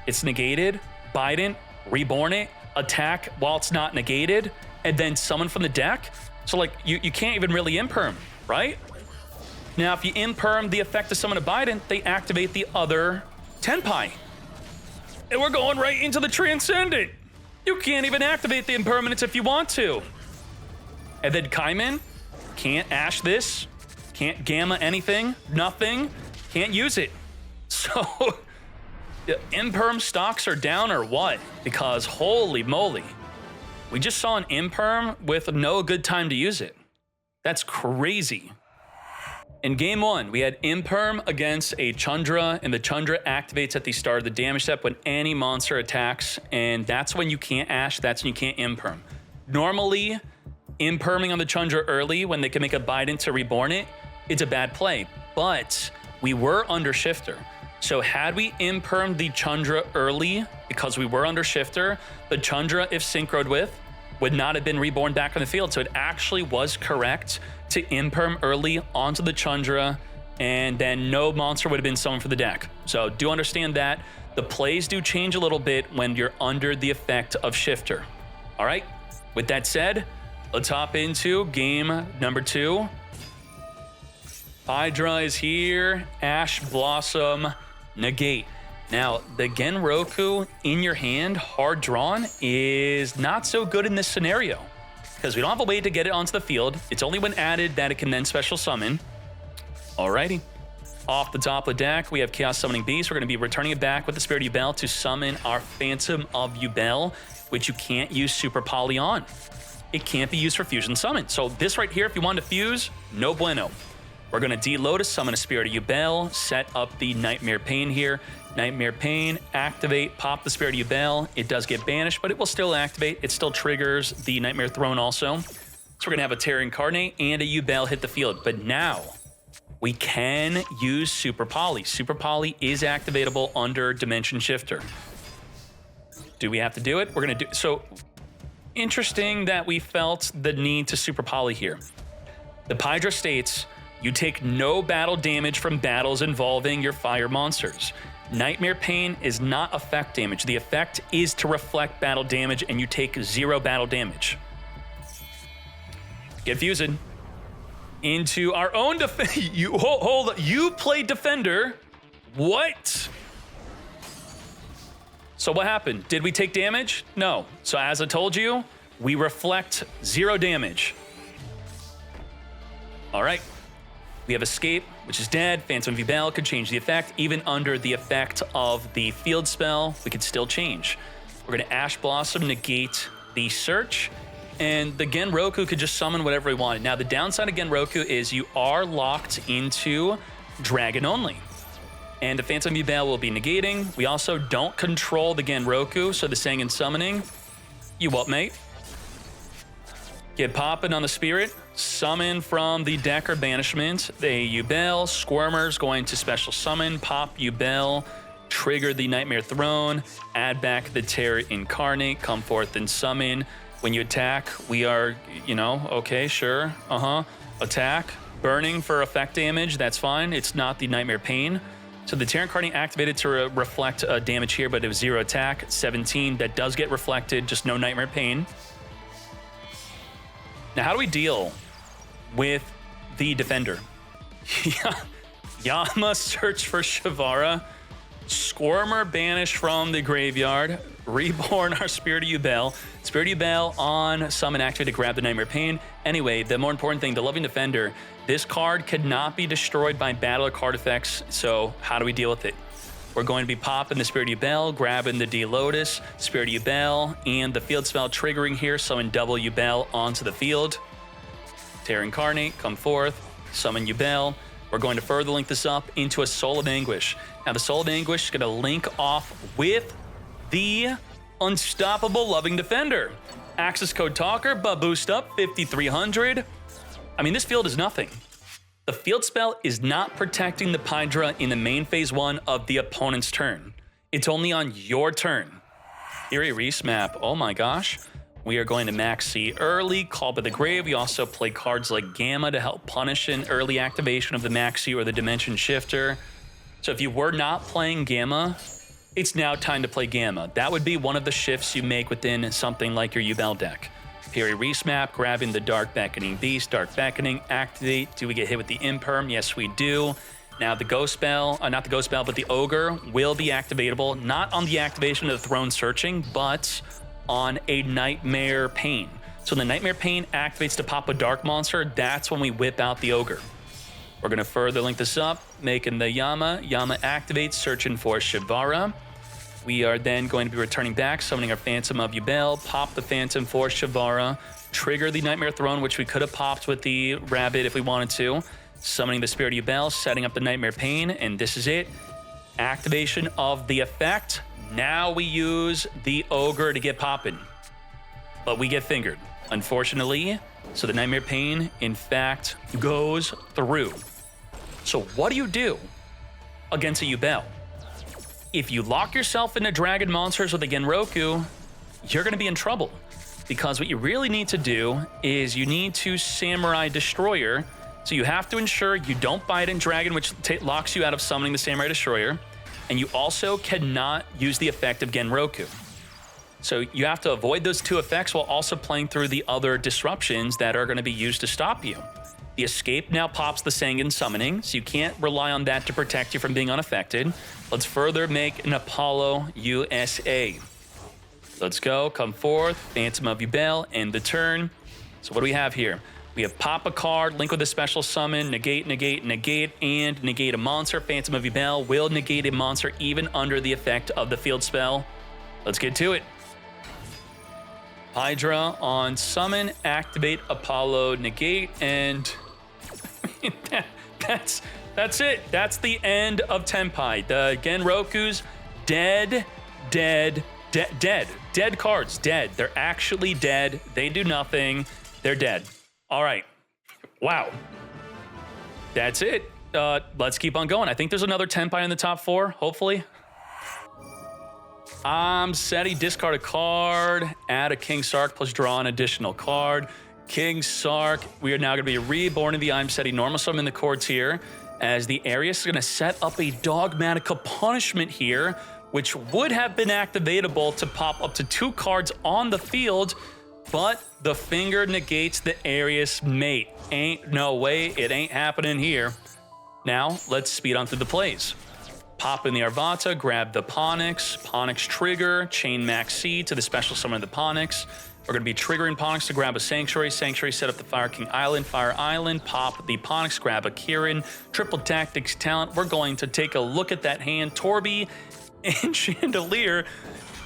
it's negated, Biden, reborn it, attack while it's not negated, and then summon from the deck. So like you can't even really imperm, right? Now if you imperm the effect to summon a Biden, they activate the other Tenpai. And we're going right into the Transcendent. You can't even activate the impermanence if you want to. And then Kaiman can't ash this, can't gamma anything, nothing, can't use it. So, imperm stocks are down or what? Because holy moly, we just saw an imperm with no good time to use it. That's crazy. In game 1, we had imperm against a Chandra, and the Chandra activates at the start of the damage step when any monster attacks, and that's when you can't ash, that's when you can't imperm. Normally, imperming on the Chandra early when they can make a Biden to reborn it, it's a bad play. But we were under shifter. So had we impermed the Chandra early, because we were under shifter, the Chandra, if synchroed with, would not have been reborn back on the field. So it actually was correct to imperm early onto the Chandra, and then no monster would have been summoned for the deck. So do understand that. The plays do change a little bit when you're under the effect of shifter. All right, with that said, Let's hop into game number 2. Hydra is here. Ash Blossom, negate. Now, the Genroku in your hand, hard drawn, is not so good in this scenario because we don't have a way to get it onto the field. It's only when added that it can then special summon. Alrighty. Off the top of the deck, we have Chaos Summoning Beast. We're going to be returning it back with the Spirit of Yubel to summon our Phantom of Yubel, which you can't use Super Poly on. It can't be used for Fusion Summon. So this right here, if you want to fuse, no bueno. We're going to deload to summon a Spirit of Yubel, set up the Nightmare Pain here. Nightmare Pain, activate, pop the Spirit of Yubel. It does get banished, but it will still activate. It still triggers the Nightmare Throne also. So we're going to have a Terra Incarnate and a Yubel hit the field. But now, we can use Super Poly. Super Poly is activatable under Dimension Shifter. Do we have to do it? We're going to do... So, interesting that we felt the need to Super Poly here. The Pydra states, you take no battle damage from battles involving your fire monsters. Nightmare Pain is not effect damage. The effect is to reflect battle damage, and you take 0 battle damage. Get fused into our own you play Defender. What? So what happened? Did we take damage? No. So as I told you, we reflect 0 damage. All right. We have Escape, which is dead. Phantom of Yubel could change the effect. Even under the effect of the field spell, we could still change. We're going to Ash Blossom, negate the search, and the Genroku could just summon whatever we wanted. Now, the downside of Genroku is you are locked into Dragon only, and the Phantom of Yubel will be negating. We also don't control the Genroku, so the Sangan summoning, you what, mate? Get popping on the Spirit. Summon from the deck or banishment. The Yubel, Squirmer's going to special summon, pop Yubel, trigger the Nightmare Throne, add back the Terra Incarnate, come forth and summon. When you attack, we are, okay, sure, attack. Burning for effect damage, that's fine. It's not the Nightmare Pain. So the Terra Incarnate activated to reflect damage here, but it was 0 attack, 17. That does get reflected, just no Nightmare Pain. Now, how do we deal with the Defender? Yama search for Shavara, Squirmer banished from the graveyard, reborn our Spirit of Yubel, Spirit of Yubel on summon activate to grab the Nightmare Pain. Anyway, the more important thing, the Loving Defender, this card could not be destroyed by battle or card effects, so how do we deal with it? We're going to be popping the Spirit of Yubel, grabbing the D-Lotus, Spirit of Yubel, and the field spell triggering here, summon double Yubel onto the field. Terra Incarnate, come forth, summon Yubel. We're going to further link this up into a Soul of Anguish. Now, the Soul of Anguish is going to link off with the Unstoppable Loving Defender. Access code Talker, but boost up 5,300. I mean, this field is nothing. The field spell is not protecting the Pydra in the main phase 1 of the opponent's turn. It's only on your turn. Eerie Reese map, oh my gosh. We are going to max C early, Call by the Grave. We also play cards like Gamma to help punish an early activation of the Maxi or the Dimension Shifter. So if you were not playing Gamma, it's now time to play Gamma. That would be one of the shifts you make within something like your Yubel deck. Piri Reese map, grabbing the Dark Beckoning Beast, Dark Beckoning, activate. Do we get hit with the Imperm? Yes, we do. Now the Ghost Spell, not the Ghost Spell, but the Ogre will be activatable, not on the activation of the Throne Searching, but on a Nightmare Pain. So the Nightmare Pain activates to pop a Dark Monster. That's when we whip out the Ogre. We're going to further link this up, making the Yama. Yama activates, searching for Shavara. We are then going to be returning back, summoning our Phantom of Yubel, pop the Phantom for Shavara, trigger the Nightmare Throne, which we could have popped with the Rabbit if we wanted to, summoning the Spirit of Yubel, setting up the Nightmare Pain, and this is it. Activation of the effect. Now we use the Ogre to get popping, but we get fingered, unfortunately. So the Nightmare Pain, in fact, goes through. So what do you do against a Yubel? If you lock yourself into Dragon Monsters with a Genroku, you're going to be in trouble. Because what you really need to do is you need to Samurai Destroyer. So you have to ensure you don't Biden Dragon, which locks you out of summoning the Samurai Destroyer. And you also cannot use the effect of Genroku. So you have to avoid those 2 effects while also playing through the other disruptions that are going to be used to stop you. The escape now pops the Sangan summoning, so you can't rely on that to protect you from being unaffected. Let's further make an Apollo USA. Let's go, come forth, Phantom of Yubel, end the turn. So what do we have here? We have pop a card, link with a special summon, negate, negate, negate, and negate a monster. Phantom of Yubel will negate a monster even under the effect of the field spell. Let's get to it. Hydra on summon, activate Apollo, negate, and that's it. That's the end of Tenpai. The Genroku's dead. Dead cards, dead. They're actually dead. They do nothing. They're dead. All right. Wow. That's it. Let's keep on going. I think there's another Tenpai in the top 4, hopefully. SETI, discard a card, add a King Sark plus draw an additional card. King Sark, we are now going to be reborn in the SETI normal summon in the core tier, as the Arius is going to set up a Dogmatica punishment here, which would have been activatable to pop up to 2 cards on the field, but the finger negates the Arius mate. Ain't no way, it ain't happening here. Now, let's speed on through the plays. Pop in the Arvata, grab the Ponix trigger, chain Max C to the special summon of the Ponix. We're going to be triggering Ponix to grab a Sanctuary, set up the Fire King Island, pop the Ponix, grab a Kirin, triple Tactics talent. We're going to take a look at that hand, Torby, and Chandelier.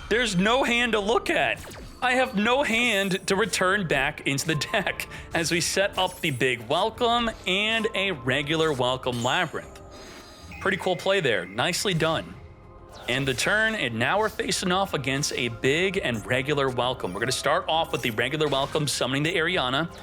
There's no hand to look at. I have no hand to return back into the deck as we set up the big welcome and a regular welcome labyrinth. Pretty cool play there. Nicely done. End the turn, and now we're facing off against a big and regular welcome. We're going to start off with the regular welcome, summoning the Ariana.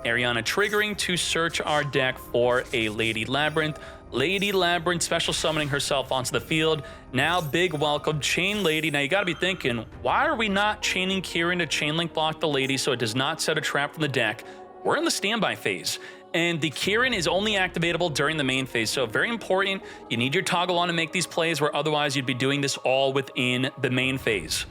Ariana triggering to search our deck for a Lady Labyrinth. Lady Labyrinth special summoning herself onto the field. Now big welcome, Chain Lady. Now you gotta be thinking, why are we not chaining Kirin to chain link block the Lady so it does not set a trap from the deck? We're in the standby phase, and the Kirin is only activatable during the main phase, so very important. You need your toggle on to make these plays, where otherwise you'd be doing this all within the main phase.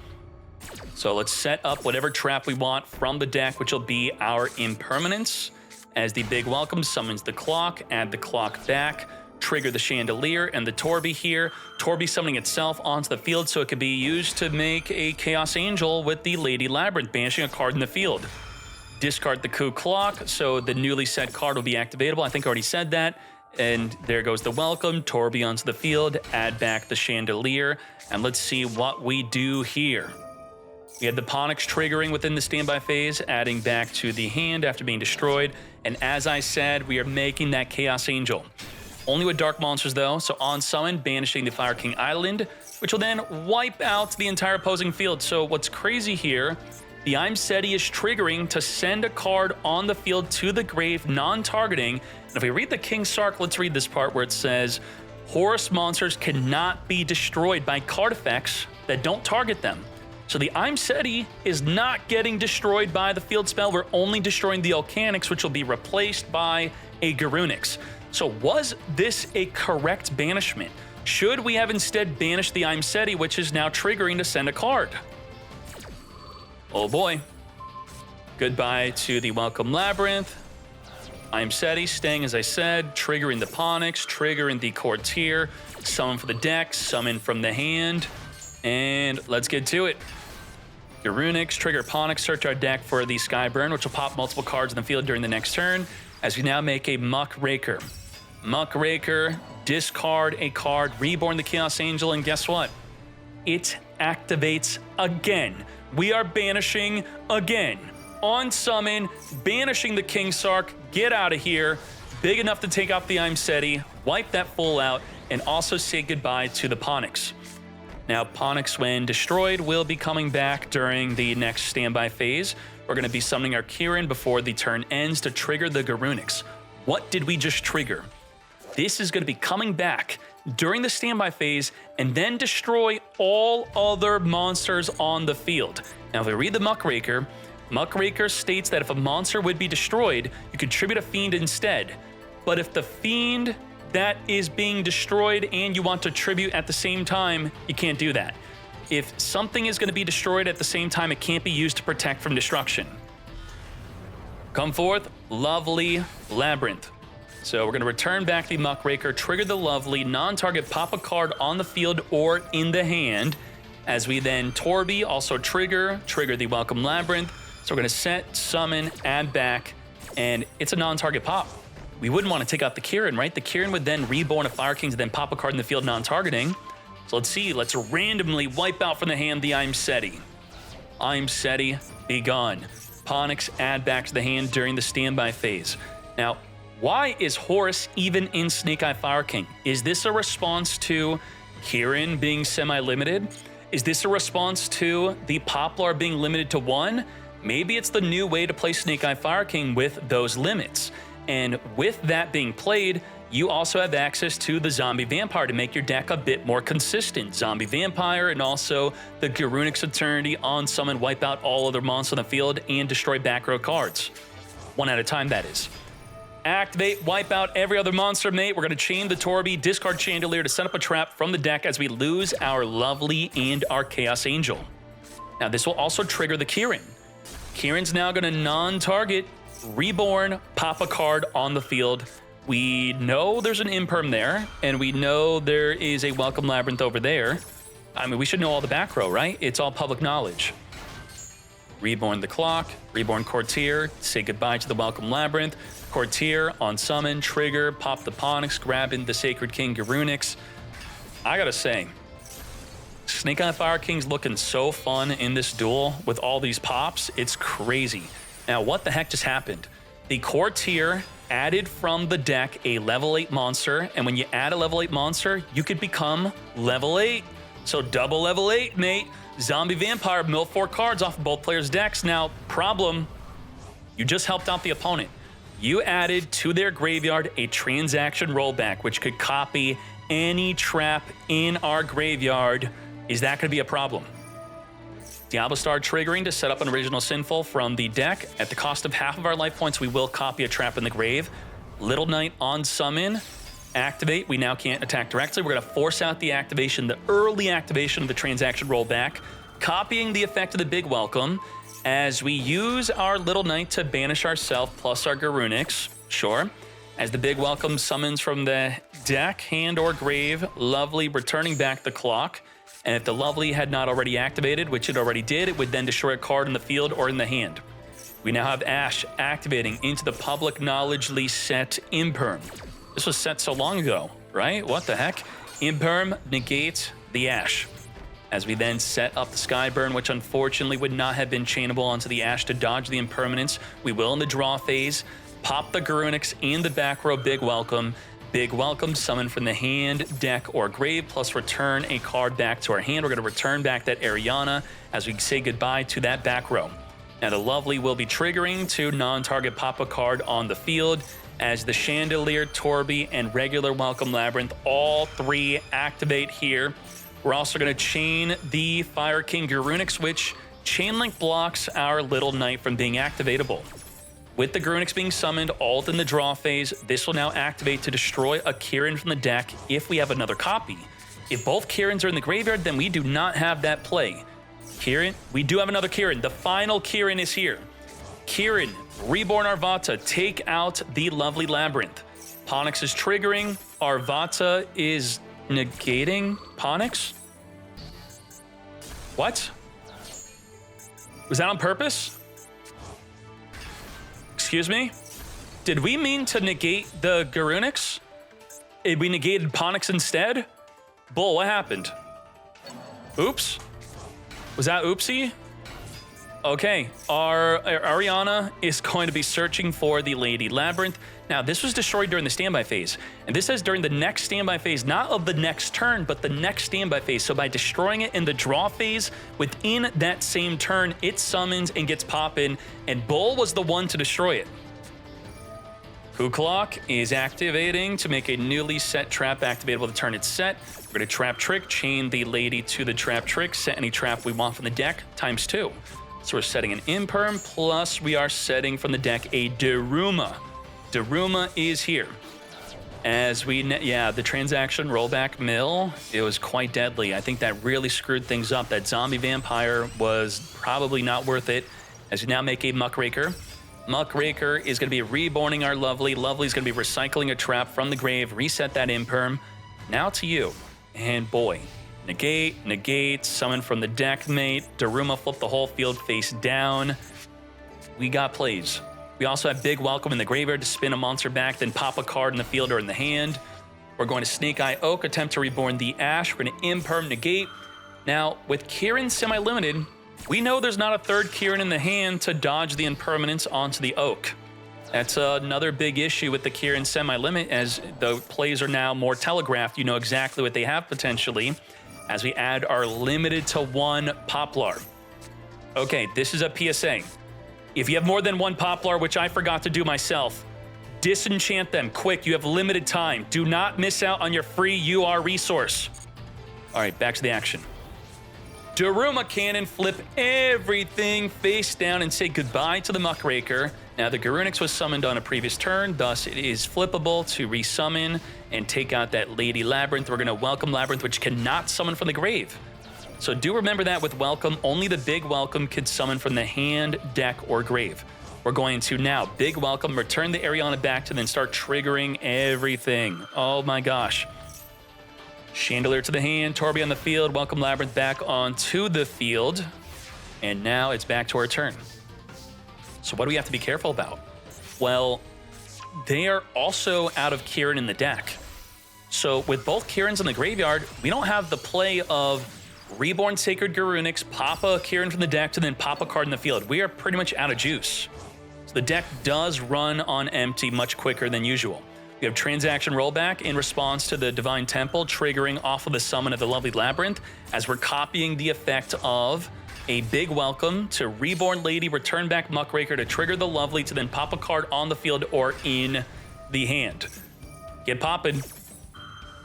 So let's set up whatever trap we want from the deck, which will be our Impermanence. As the big welcome summons the clock, add the clock back, trigger the Chandelier and the Torby here. Torby summoning itself onto the field so it can be used to make a Chaos Angel with the Lady Labyrinth, banishing a card in the field. Discard the Coup Clock, so the newly set card will be activatable. I think I already said that. And there goes the welcome, Torby onto the field, add back the Chandelier, and let's see what we do here. We had the Ponix triggering within the standby phase, adding back to the hand after being destroyed. And as I said, we are making that Chaos Angel. Only with dark monsters though, so on summon, banishing the Fire King Island, which will then wipe out the entire opposing field. So what's crazy here, the SETI is triggering to send a card on the field to the grave, non-targeting. And if we read the King Sark, let's read this part where it says, Horus monsters cannot be destroyed by card effects that don't target them. So the SETI is not getting destroyed by the field spell. We're only destroying the Volcanics, which will be replaced by a Garunix. So was this a correct banishment? Should we have instead banished the SETI, which is now triggering to send a card? Oh boy. Goodbye to the Welcome Labyrinth. SETI staying, as I said, triggering the Ponix, triggering the Courtier, summon for the deck, summon from the hand, and let's get to it. Garunix, trigger Ponix, search our deck for the Skyburn, which will pop multiple cards in the field during the next turn, as we now make a Muckraker. Muckraker, discard a card, reborn the Chaos Angel, and guess what? It activates again. We are banishing again. On summon, banishing the King Sark, get out of here. Big enough to take out the SETI, wipe that full out, and also say goodbye to the Ponix. Now, Ponix, when destroyed, will be coming back during the next standby phase. We're going to be summoning our Kirin before the turn ends to trigger the Garunix. What did we just trigger? This is going to be coming back during the standby phase and then destroy all other monsters on the field. Now, if we read the Muckraker, Muckraker states that if a monster would be destroyed, you could tribute a Fiend instead. But if the Fiend that is being destroyed and you want to tribute at the same time, you can't do that. if something is going to be destroyed at the same time, it can't be used to protect from destruction. Come forth, Lovely Labyrinth. So we're going to return back the Muckraker, trigger the Lovely, non-target, pop a card on the field or in the hand, as we then Torby, also trigger the Welcome Labyrinth. So we're going to set, summon, add back, and it's a non-target pop. We wouldn't want to take out the Kirin, right? The Kirin would then reborn a Fire King to then pop a card in the field non-targeting. So let's see, let's randomly wipe out from the hand the I'm Seti. I'm Seti, be gone. Ponix, add back to the hand during the standby phase. Now, why is Horus even in Snake Eye Fire King? Is this a response to Kirin being semi-limited? Is this a response to the Poplar being limited to 1? Maybe it's the new way to play Snake Eye Fire King with those limits. And with that being played, you also have access to the Zombie Vampire to make your deck a bit more consistent. Zombie Vampire and also the Garunix Eternity on summon, wipe out all other monsters on the field, and destroy back row cards. One at a time, that is. Activate, wipe out every other monster, mate. We're going to chain the Torby, discard Chandelier to set up a trap from the deck as we lose our Lovely and our Chaos Angel. Now, this will also trigger the Kirin. Kirin's now going to non-target, reborn, pop a card on the field. We know there's an Imperm there, and we know there is a Welcome Labyrinth over there. I mean, we should know all the back row, right? It's all public knowledge. Reborn the Clock, reborn Courtier, say goodbye to the Welcome Labyrinth. Courtier on summon, trigger, pop the Ponix, grabbing the Sacred King Garunix. I gotta say, Snake Eye Fire King's looking so fun in this duel with all these pops. It's crazy. Now, what the heck just happened? The Courtier added from the deck a level 8 monster, and when you add a level 8 monster, you could become level 8. So double level 8, mate. Zombie Vampire, mill 4 cards off of both players' decks. Now, problem, you just helped out the opponent. You added to their graveyard a transaction rollback, which could copy any trap in our graveyard. Is that going to be a problem? Diablo Star triggering to set up an original Sinful from the deck. At the cost of half of our life points, we will copy a trap in the grave. Little Knight on summon. Activate. We now can't attack directly. We're going to force out the activation, the early activation of the transaction rollback, copying the effect of the Big Welcome as we use our Little Knight to banish ourselves plus our Garunix. Sure. As the Big Welcome summons from the deck, hand, or grave, Lovely returning back the Clock. And if the Lovely had not already activated, which it already did, it would then destroy a card in the field or in the hand. We now have Ash activating into the public knowledgely set Imperm. This was set so long ago, right? What the heck? Imperm negates the Ash. As we then set up the Skyburn, which unfortunately would not have been chainable onto the Ash to dodge the impermanence. We will in the draw phase pop the Garunix and the back row Big Welcome. Big Welcome, summon from the hand, deck, or grave, plus return a card back to our hand. We're going to return back that Ariana as we say goodbye to that back row. Now the Lovely will be triggering to non-target pop a card on the field as the Chandelier, Torby, and regular Welcome Labyrinth, all 3 activate here. We're also going to chain the Fire King Garunix, which Chainlink blocks our Little Knight from being activatable. With the Garunix being summoned, all in the draw phase, this will now activate to destroy a Kirin from the deck if we have another copy. If both Kirins are in the graveyard, then we do not have that play. Kirin, we do have another Kirin. The final Kirin is here. Kirin, reborn Arvata, take out the Lovely Labyrinth. Ponix is triggering. Arvata is negating Ponix? What? Was that on purpose? Excuse me? Did we mean to negate the Garunix? We negated Ponix instead? Bull, what happened? Oops. Was that oopsie? Okay, our Ariana is going to be searching for the Lady Labyrinth. Now, this was destroyed during the standby phase, and this says during the next standby phase, not of the next turn, but the next standby phase. So by destroying it in the draw phase, within that same turn, it summons and gets poppin', and Bull was the one to destroy it. Clock is activating to make a newly set trap activatable the turn it's set. We're going to Trap Trick, chain the Lady to the Trap Trick, set any trap we want from the deck, ×2. So we're setting an Imperm, plus we are setting from the deck a Daruma. Daruma is here. As yeah, the transaction rollback mill, it was quite deadly. I think that really screwed things up. That zombie vampire was probably not worth it. As we now make a Muckraker. Muckraker is going to be reborning our Lovely. Lovely's going to be recycling a trap from the grave, reset that imperm. Now to you. And boy, negate, summon from the deck, mate. Daruma flip the whole field face down. We got plays. We also have Big Welcome in the graveyard to spin a monster back, then pop a card in the field or in the hand. We're going to Snake Eye Oak, attempt to reborn the Ash. We're going to imperm negate. Now, with Kieran semi-limited, we know there's not a third Kieran in the hand to dodge the impermanence onto the Oak. That's another big issue with the Kieran semi-limit, as the plays are now more telegraphed. You know exactly what they have potentially, as we add our limited to one Poplar. Okay, this is a PSA. If you have more than one Poplar, which I forgot to do myself, disenchant them quick. You have limited time. Do not miss out on your free UR resource. All right, back to the action. Daruma Cannon, flip everything face down and say goodbye to the Muckraker. Now, the Garunix was summoned on a previous turn, thus it is flippable to resummon and take out that Lady Labyrinth. We're going to welcome Labyrinth, which cannot summon from the grave. So do remember that with Welcome, only the Big Welcome can summon from the hand, deck, or grave. We're going to now Big Welcome, return the Ariana back to then start triggering everything. Oh my gosh. Chandelier to the hand, Torby on the field, Welcome Labyrinth back onto the field. And now it's back to our turn. So what do we have to be careful about? Well, they are also out of Kieran in the deck. So with both Kierans in the graveyard, we don't have the play of Reborn Sacred Garunix, pop a Kieran from the deck to then pop a card in the field. We are pretty much out of juice. So the deck does run on empty much quicker than usual. We have Transaction Rollback in response to the Divine Temple, triggering off of the summon of the Lovely Labyrinth, as we're copying the effect of a Big Welcome to Reborn Lady, return back Muckraker to trigger the Lovely to then pop a card on the field or in the hand. Get poppin'.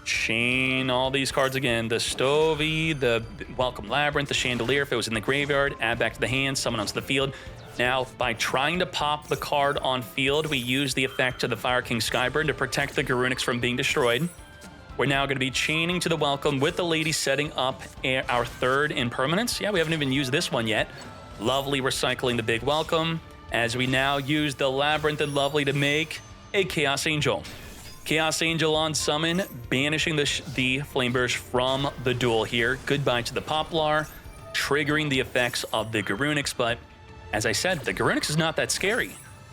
Chain all these cards again. The Stovey, the Welcome Labyrinth, the Chandelier, if it was in the graveyard, add back to the hand, summon onto the field. Now, by trying to pop the card on field, we use the effect of the Fire King Skyburn to protect the Garunix from being destroyed. We're now going to be chaining to the Welcome with the Lady, setting up our third impermanence. Yeah, we haven't even used this one yet. Lovely recycling the Big Welcome, as we now use the Labyrinth and Lovely to make a Chaos Angel. Chaos Angel on summon, banishing the Flameburst from the duel here. Goodbye to the Poplar, triggering the effects of the Garunix, but as I said, the Garunix is not that scary.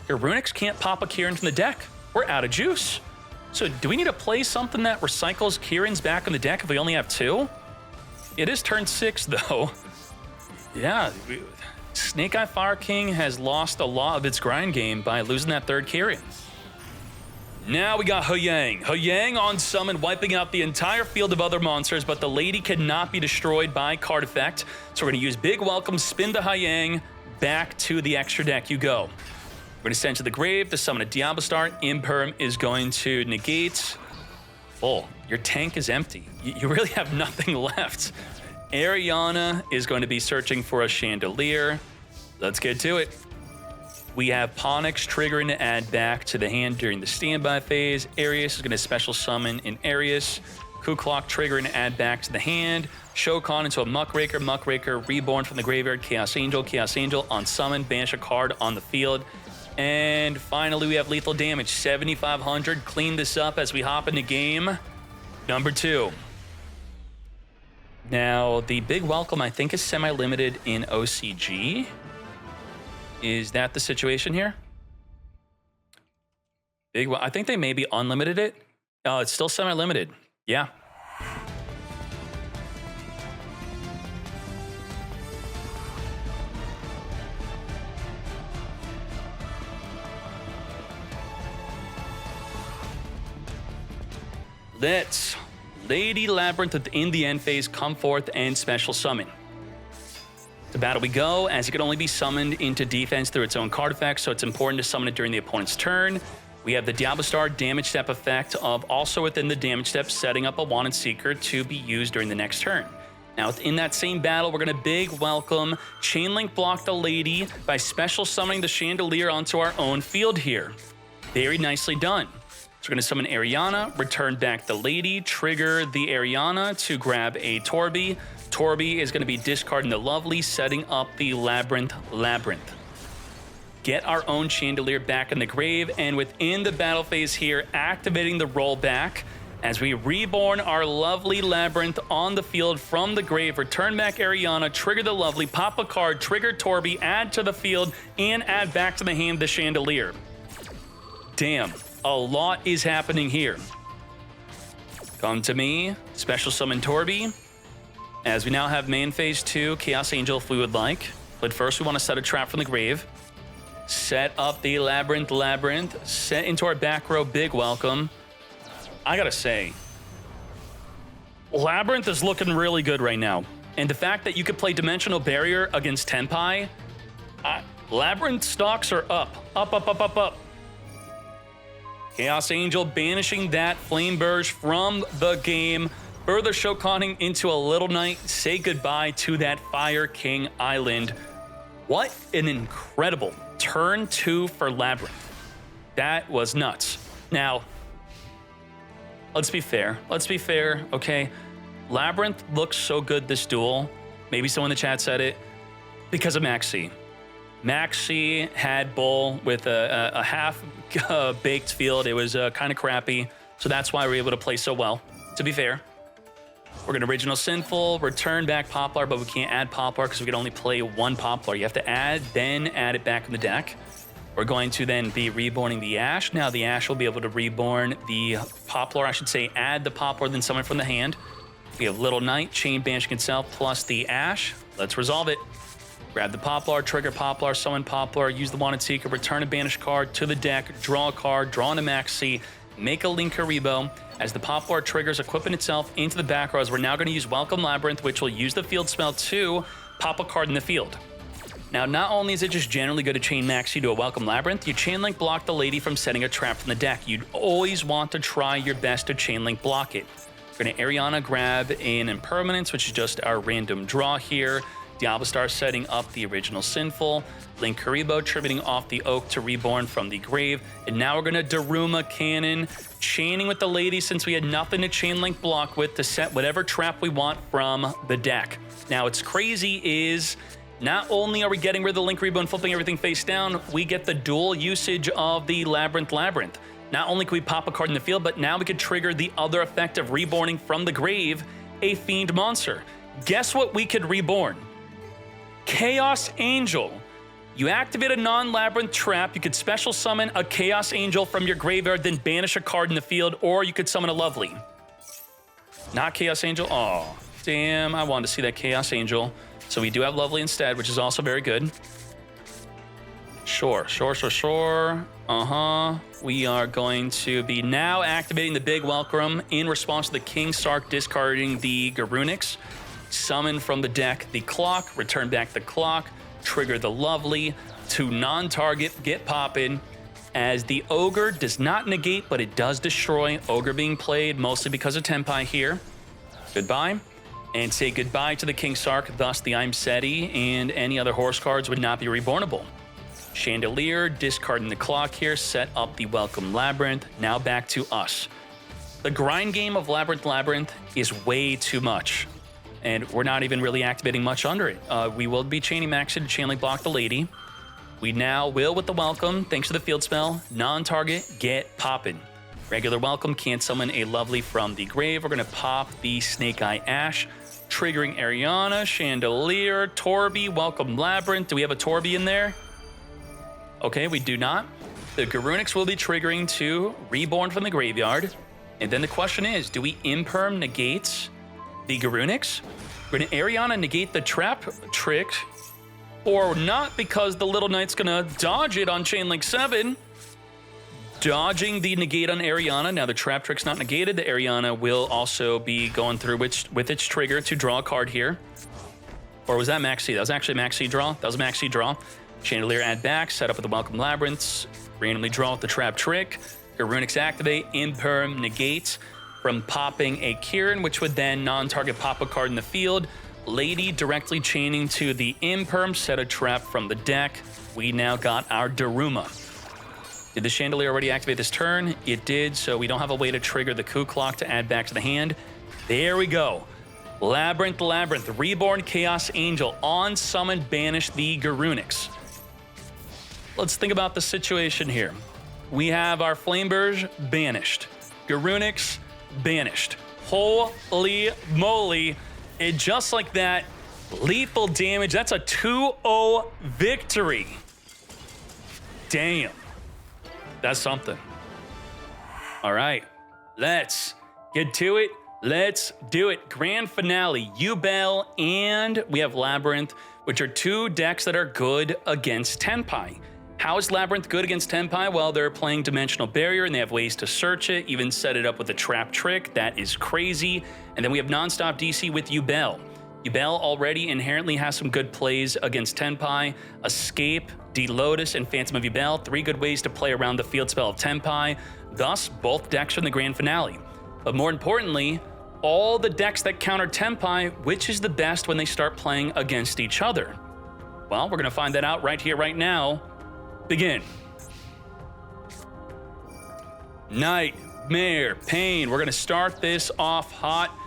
Garunix can't pop a Kieran from the deck. We're out of juice. So do we need to play something that recycles Kierans back in the deck if we only have two? It is turn 6 though. Yeah, Snake Eye Fire King has lost a lot of its grind game by losing that third Kieran. Now we got Huyang. Huyang on summon, wiping out the entire field of other monsters, but the Lady cannot be destroyed by card effect. So we're going to use Big Welcome, spin the Huyang, back to the extra deck you go. We're going to send to the grave to summon a Diablo Star. Imperm is going to negate. Oh, your tank is empty. You really have nothing left. Ariana is going to be searching for a Chandelier. Let's get to it. We have Ponix triggering to add back to the hand during the standby phase. Arius is going to special summon in Arius. Kuklok triggering to add back to the hand. Shokan into a Muckraker. Muckraker reborn from the graveyard. Chaos Angel. Chaos Angel on summon. Banish a card on the field. And finally, we have lethal damage. 7,500. Clean this up as we hop into game number 2. Now, the Big Welcome, I think, is semi-limited in OCG. Is that the situation here? I think they maybe unlimited it. Oh, it's still semi-limited. Yeah. Let's Lady Labyrinth in the end phase come forth and special summon. To battle we go, as it can only be summoned into defense through its own card effect, so it's important to summon it during the opponent's turn. We have the Diablo Star damage step effect of also within the damage step, setting up a Wanted Seeker to be used during the next turn. Now, in that same battle, we're going to Big Welcome, Chain Link block the Lady by special summoning the Chandelier onto our own field here. Very nicely done. So we're going to summon Ariana, return back the lady, trigger the Ariana to grab a Torby. Torby is going to be discarding the lovely, setting up the Labyrinth. Get our own Chandelier back in the grave, and within the battle phase here, activating the rollback as we reborn our lovely Labyrinth on the field from the grave. Return back Ariana, trigger the lovely, pop a card, trigger Torby, add to the field, and add back to the hand the Chandelier. Damn, a lot is happening here. Come to me, special summon Torby. As we now have main phase 2, Chaos Angel if we would like. But first we want to set a trap from the grave. Set up the Labyrinth, set into our back row, big welcome. I gotta say, Labyrinth is looking really good right now. And the fact that you could play Dimensional Barrier against Tenpai, Labyrinth stocks are up. Up. Chaos Angel banishing that Flame Burge from the game. Further Shokaning into a Little Knight. Say goodbye to that Fire King Island. What an incredible turn 2 for Labyrinth. That was nuts. Now, let's be fair, okay? Labyrinth looks so good this duel. Maybe someone in the chat said it. Because of Maxi. Maxi had Bull with a half-baked field. It was kind of crappy. So that's why we were able to play so well, to be fair. We're going to Original Sinful, return back Poplar, but we can't add Poplar because we can only play one Poplar. You have to add, then add it back in the deck. We're going to then be reborning the Ash. Now the Ash will be able to reborn the Poplar, I should say, add the Poplar, then summon from the hand. We have Little Knight, Chain Banishing itself, plus the Ash. Let's resolve it. Grab the Poplar, trigger Poplar, summon Poplar, use the Wanted Seeker, return a banished card to the deck, draw a card, draw into Maxi, make a Linkuriboh. As the Poplar triggers, equipping itself into the back rows, we're now going to use Welcome Labyrinth, which will use the field spell to pop a card in the field. Now, not only is it just generally good to chain Maxi to a Welcome Labyrinth, you chain link block the lady from setting a trap from the deck. You'd always want to try your best to chain link block it. We're going to Ariana grab an Impermanence, which is just our random draw here. Diablo Star setting up the Original Sinful. Linkuriboh tributing off the Oak to reborn from the grave. And now we're going to Daruma Cannon, chaining with the lady since we had nothing to chain link block with to set whatever trap we want from the deck. Now, what's crazy is not only are we getting rid of the Linkuriboh and flipping everything face down, we get the dual usage of the Labyrinth. Not only can we pop a card in the field, but now we could trigger the other effect of reborning from the grave a Fiend monster. Guess what we could reborn? Chaos Angel. You activate a non-Labyrinth trap, you could special summon a Chaos Angel from your graveyard, then banish a card in the field, or you could summon a Lovely. Not Chaos Angel? Oh, damn, I wanted to see that Chaos Angel. So we do have Lovely instead, which is also very good. Sure. We are going to be now activating the Big Welcome in response to the King Sark discarding the Garunix. Summon from the deck the Clock, return back the Clock, trigger the Lovely to non-target, get poppin', as the Ogre does not negate, but it does destroy. Ogre being played mostly because of Tenpai here. Goodbye. And say goodbye to the King Sark, thus the I'm Seti and any other horse cards would not be rebornable. Chandelier, discarding the Clock here, set up the Welcome Labyrinth. Now back to us. The grind game of Labyrinth is way too much. And we're not even really activating much under it. We will be chaining Maxi to chain link block the lady. We now will with the Welcome, thanks to the field spell, non-target, get poppin'. Regular Welcome, can't summon a Lovely from the grave. We're gonna pop the Snake Eye Ash, triggering Ariana, Chandelier, Torby, Welcome Labyrinth. Do we have a Torby in there? Okay, we do not. The Garunix will be triggering to reborn from the graveyard. And then the question is, do we imperm negate the Garunix? We're going to Ariana negate the trap trick, or not, because the Little Knight's going to dodge it on Chainlink 7. Dodging the negate on Ariana. Now the trap trick's not negated. The Ariana will also be going through with its trigger to draw a card here. Or was that Maxi? That was actually Maxi draw. That was Maxi draw. Chandelier add back, set up with the Welcome Labyrinths, randomly draw with the trap trick. Garunix activate, imperm negate from popping a Kieran, which would then non-target pop a card in the field. Lady directly chaining to the imperm, set a trap from the deck. We now got our Daruma. Did the Chandelier already activate this turn? It did, so we don't have a way to trigger the Coup Clock to add back to the hand. There we go. Labyrinth, Reborn Chaos Angel, on summon, banish the Garunix. Let's think about the situation here. We have our Flameburge banished. Garunix banished. Holy moly. And just like that, lethal damage. That's a 2-0 victory. Damn. That's something. All right. Let's get to it. Let's do it. Grand finale, Yubel, and we have Labyrinth, which are two decks that are good against Tenpai. How is Labyrinth good against Tenpai? Well, they're playing Dimensional Barrier, and they have ways to search it, even set it up with a trap trick. That is crazy. And then we have Nonstop DC with Yubel. Yubel already inherently has some good plays against Tenpai. Escape, D-Lotus, and Phantom of Yubel, 3 good ways to play around the field spell of Tenpai. Thus, both decks are in the grand finale. But more importantly, all the decks that counter Tenpai, which is the best when they start playing against each other? Well, we're going to find that out right here, right now. Begin. Nightmare Pain. We're going to start this off hot.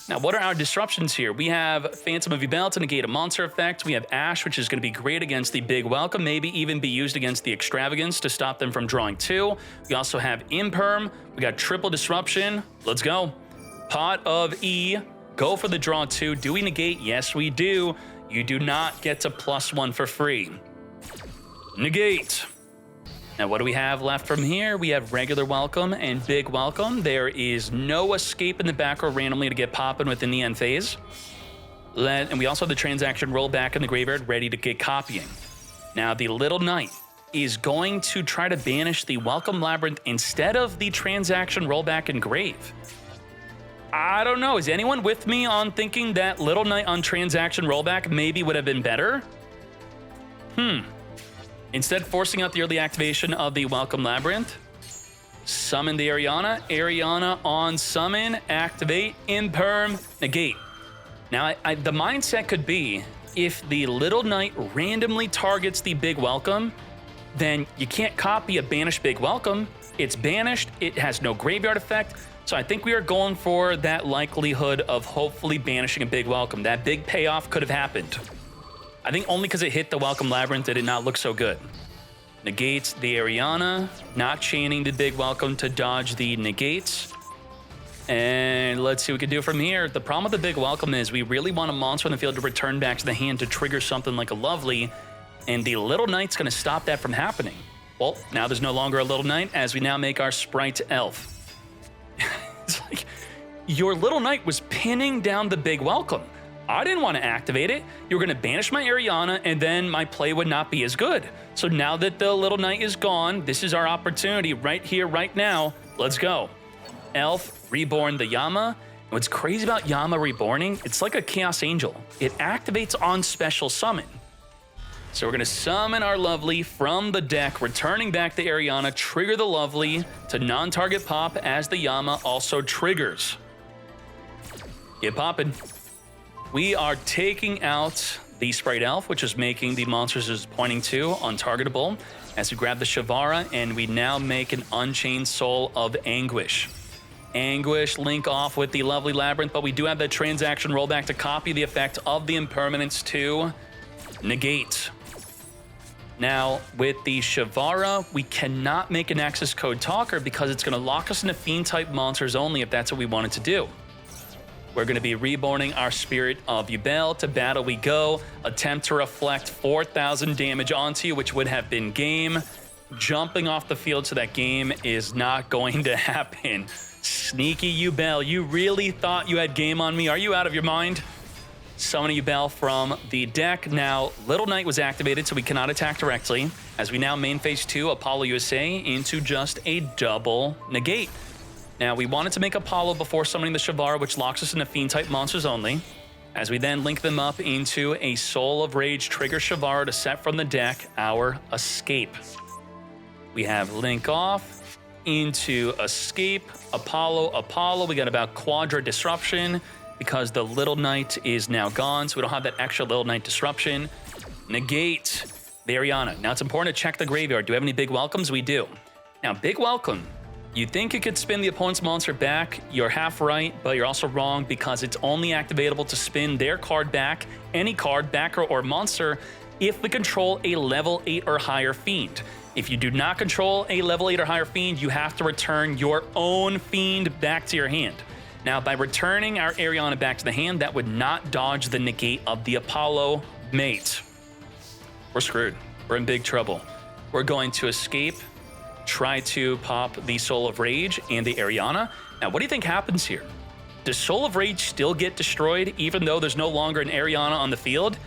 Now, what are our disruptions here? We have Phantom of Yubel to negate a monster effect. We have Ash, which is going to be great against the Big Welcome, maybe even be used against the Extravagance to stop them from drawing 2. We also have Imperm. We got triple disruption. Let's go. Pot of E. Go for the draw 2. Do we negate? Yes, we do. You do not get to +1 for free. Negate. Now, what do we have left from here? We have regular welcome and big welcome. There is no escape in the back row randomly to get popping within the end phase. And we also have the transaction roll back in the graveyard ready to get copying. Now, the Little Knight is going to try to banish the Welcome Labyrinth instead of the transaction rollback in grave. I don't know. Is anyone with me on thinking that Little Knight on transaction rollback maybe would have been better? Instead, forcing out the early activation of the Welcome Labyrinth. Summon the Ariana. Ariana on summon, activate, imperm, negate. Now, the mindset could be, if the Little Knight randomly targets the Big Welcome, then you can't copy a banished Big Welcome. It's banished, it has no graveyard effect, so I think we are going for that likelihood of hopefully banishing a Big Welcome. That big payoff could have happened. I think only because it hit the Welcome Labyrinth did it not look so good. Negates the Ariana, not chaining the Big Welcome to dodge the negates. And let's see what we can do from here. The problem with the Big Welcome is we really want a monster on the field to return back to the hand to trigger something like a Lovely, and the Little Knight's going to stop that from happening. Well, now there's no longer a Little Knight as we now make our Sprite Elf. It's like, your Little Knight was pinning down the Big Welcome. I didn't want to activate it. You were going to banish my Ariana, and then my play would not be as good. So now that the Little Knight is gone, this is our opportunity right here, right now. Let's go. Elf, reborn the Yama. What's crazy about Yama reborning, it's like a Chaos Angel. It activates on special summon. So we're going to summon our Lovely from the deck, returning back the Ariana, trigger the Lovely to non-target pop as the Yama also triggers. Get poppin'. We are taking out the Sprite Elf, which is making the monsters is pointing to untargetable, as we grab the Shavara, and we now make an Unchained Soul of Anguish. Anguish link off with the Lovely Labyrinth, but we do have that transaction rollback to copy the effect of the Impermanence to negate. Now, with the Shavara, we cannot make an access code talker because it's going to lock us into Fiend-type monsters only if that's what we wanted to do. We're going to be reborning our Spirit of Yubel. To battle we go. Attempt to reflect 4,000 damage onto you, which would have been game. Jumping off the field so that game is not going to happen. Sneaky Yubel, you really thought you had game on me? Are you out of your mind? Summoning Yubel from the deck. Now, Little Knight was activated, so we cannot attack directly. As we now main phase 2, Apollo USA into just a double negate. Now, we wanted to make Apollo before summoning the Shavara, which locks us into Fiend-type monsters only. As we then link them up into a Soul of Rage trigger Shavara to set from the deck our Escape. We have Link Off into Escape, Apollo. We got about Quadra Disruption. because the Little Knight is now gone, so we don't have that extra Little Knight disruption. Negate the Ariana. Now it's important to check the graveyard. Do we have any big welcomes? We do. Now, big welcome. You think it could spin the opponent's monster back. You're half right, but you're also wrong because it's only activatable to spin their card back, any card, backer, or monster, if we control a level 8 or higher fiend. If you do not control a level 8 or higher fiend, you have to return your own fiend back to your hand. Now, by returning our Ariana back to the hand, that would not dodge the negate of the Apollo mate. We're screwed. We're in big trouble. We're going to escape, try to pop the Soul of Rage and the Ariana. Now, what do you think happens here? Does Soul of Rage still get destroyed even though there's no longer an Ariana on the field?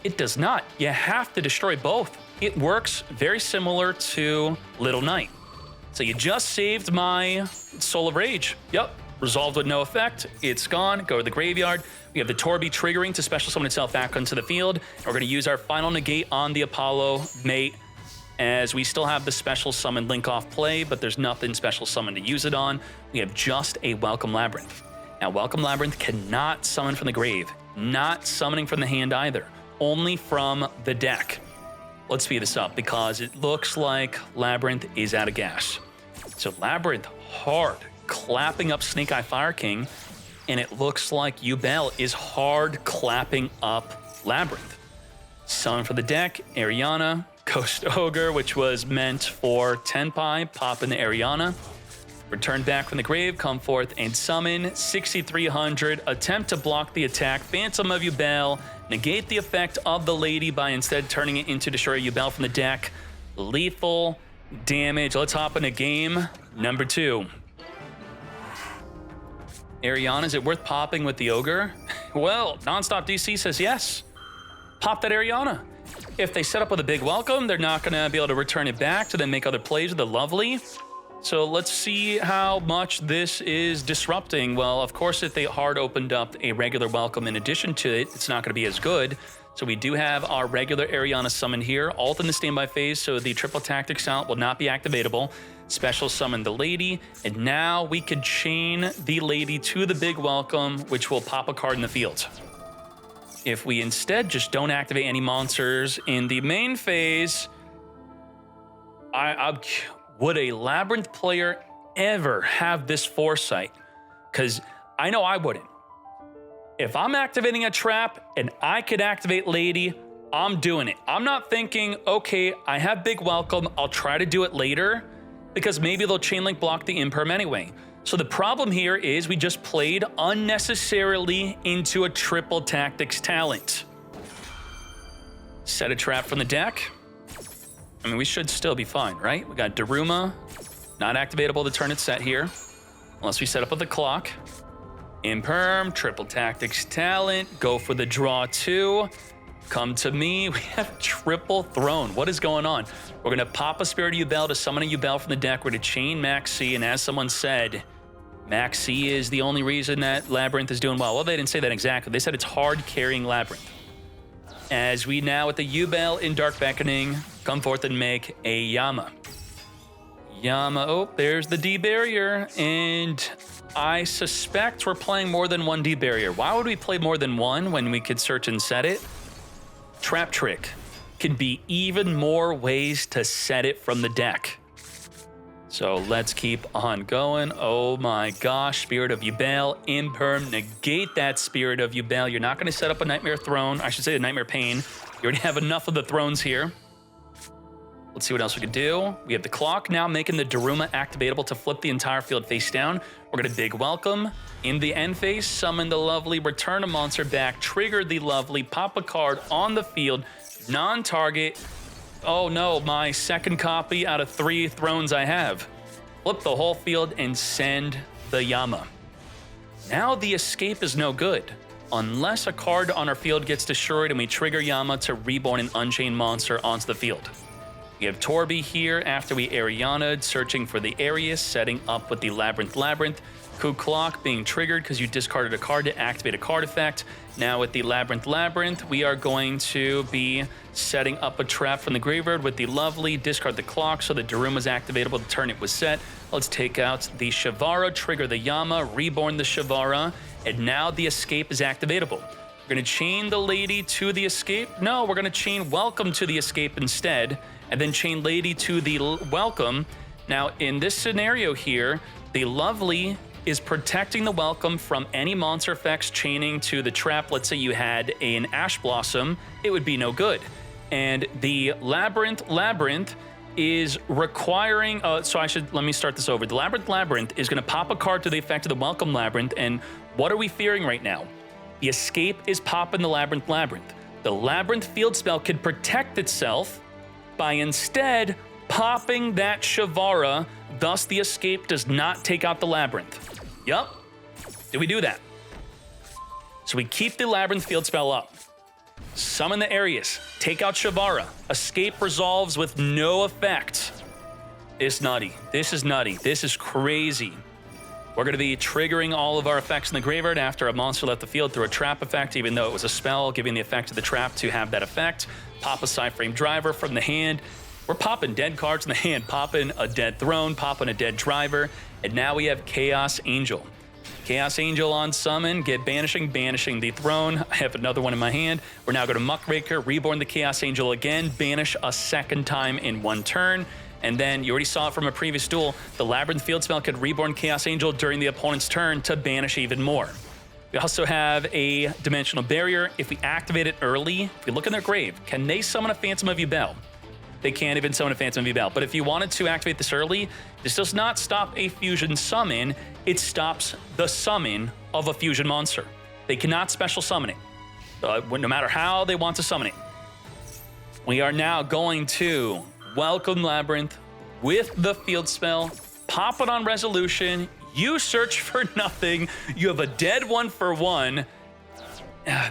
It does not. You have to destroy both. It works very similar to Little Knight. So you just saved my Soul of Rage. Yep. Resolved with no effect. It's gone. Go to the graveyard. We have the Torby triggering to special summon itself back onto the field. We're going to use our final negate on the Apollo mate, as we still have the special summon link off play, but there's nothing special summon to use it on. We have just a Welcome Labyrinth. Now, Welcome Labyrinth cannot summon from the grave. Not summoning from the hand either. Only from the deck. Let's speed this up because it looks like Labyrinth is out of gas. So Labyrinth hard, clapping up Snake Eye Fire King, and it looks like Yubel is hard clapping up Labyrinth. Summon for the deck, Ariana, Ghost Ogre, which was meant for Tenpai, pop in the Ariana. Return back from the grave, come forth and summon 6,300, attempt to block the attack, Phantom of Yubel, negate the effect of the lady by instead turning it into Destroy Yubel from the deck. Lethal damage. Let's hop into game number 2. Ariana, is it worth popping with the Ogre? Well, Nonstop DC says yes. Pop that Ariana. If they set up with a big welcome, they're not going to be able to return it back to then make other plays with the Lovely. So let's see how much this is disrupting. Well, of course, if they hard opened up a regular welcome in addition to it, it's not going to be as good. So we do have our regular Ariana summon here, alt in the standby phase, so the triple tactics out will not be activatable. Special summon the lady, and now we could chain the lady to the big welcome, which will pop a card in the field. If we instead just don't activate any monsters in the main phase, would a Labyrinth player ever have this foresight? Because I know I wouldn't. If I'm activating a trap and I could activate Lady, I'm doing it. I'm not thinking, okay, I have big welcome, I'll try to do it later, because maybe they'll chain link block the imperm anyway. So the problem here is we just played unnecessarily into a triple tactics talent. Set a trap from the deck. I mean, we should still be fine, right? We got Daruma, not activatable to turn it set here, unless we set up with the clock. Imperm, triple tactics talent, go for the draw 2. Come to me, we have triple throne. What is going on? We're gonna pop a Spirit of Yubel to summon a Yubel from the deck. We're gonna chain Max C, and as someone said, Max C is the only reason that Labyrinth is doing well. Well, they didn't say that exactly. They said it's hard carrying Labyrinth. As we now, with the Yubel in Dark Beckoning, come forth and make a Yama. Yama, oh, there's the D barrier, and I suspect we're playing more than one D barrier. Why would we play more than one when we could search and set it? Trap Trick can be even more ways to set it from the deck. So let's keep on going. Oh my gosh, Spirit of Yubel, Imperm, negate that Spirit of Yubel. You're not going to set up a Nightmare Throne. I should say a Nightmare Pain. You already have enough of the thrones here. Let's see what else we can do. We have the clock now making the Daruma activatable to flip the entire field face down. We're going to big welcome. In the end phase, summon the Lovely, return a monster back, trigger the Lovely, pop a card on the field, non-target. Oh no, my second copy out of 3 thrones I have. Flip the whole field and send the Yama. Now the escape is no good, unless a card on our field gets destroyed and we trigger Yama to reborn an Unchained monster onto the field. We have Torby here after we Ariana'd, searching for the Arius, setting up with the Labyrinth. Coup Clock being triggered because you discarded a card to activate a card effect. Now with the Labyrinth, we are going to be setting up a trap from the graveyard with the Lovely, discard the clock so the Daruma was activatable, the turn it was set. Let's take out the Shavara, trigger the Yama, reborn the Shavara, and now the escape is activatable. We're going to chain the lady to the escape. No, we're going to chain welcome to the escape instead, and then chain lady to the welcome. Now, in this scenario here, the lovely is protecting the welcome from any monster effects chaining to the trap. Let's say you had an Ash Blossom, it would be no good. And the Labyrinth is requiring, let me start this over. The Labyrinth is going to pop a card to the effect of the welcome Labyrinth, and what are we fearing right now? The escape is popping the Labyrinth. The Labyrinth field spell could protect itself by instead popping that Shavara, thus the escape does not take out the Labyrinth. Yup. Did we do that? So we keep the Labyrinth field spell up. Summon the Arius. Take out Shavara. Escape resolves with no effect. It's nutty. This is nutty. This is crazy. We're going to be triggering all of our effects in the graveyard after a monster left the field through a trap effect, even though it was a spell, giving the effect of the trap to have that effect. Pop a side-frame driver from the hand. We're popping dead cards in the hand, popping a dead throne, popping a dead driver, and now we have Chaos Angel. Chaos Angel on summon, get banishing the throne. I have another one in my hand. We're now going to Muckraker, reborn the Chaos Angel again, banish a second time in one turn. And then you already saw it from a previous duel, the Labyrinth field spell could reborn Chaos Angel during the opponent's turn to banish even more. We also have a Dimensional Barrier. If we activate it early, if we look in their grave, can they summon a Phantom of Yubel? They can't even summon a Phantom of Yubel. But if you wanted to activate this early, this does not stop a fusion summon. It stops the summon of a fusion monster. They cannot special summon it, no matter how they want to summon it. We are now going to welcome Labyrinth with the field spell, pop it on resolution. You search for nothing. You have a dead 1-for-1.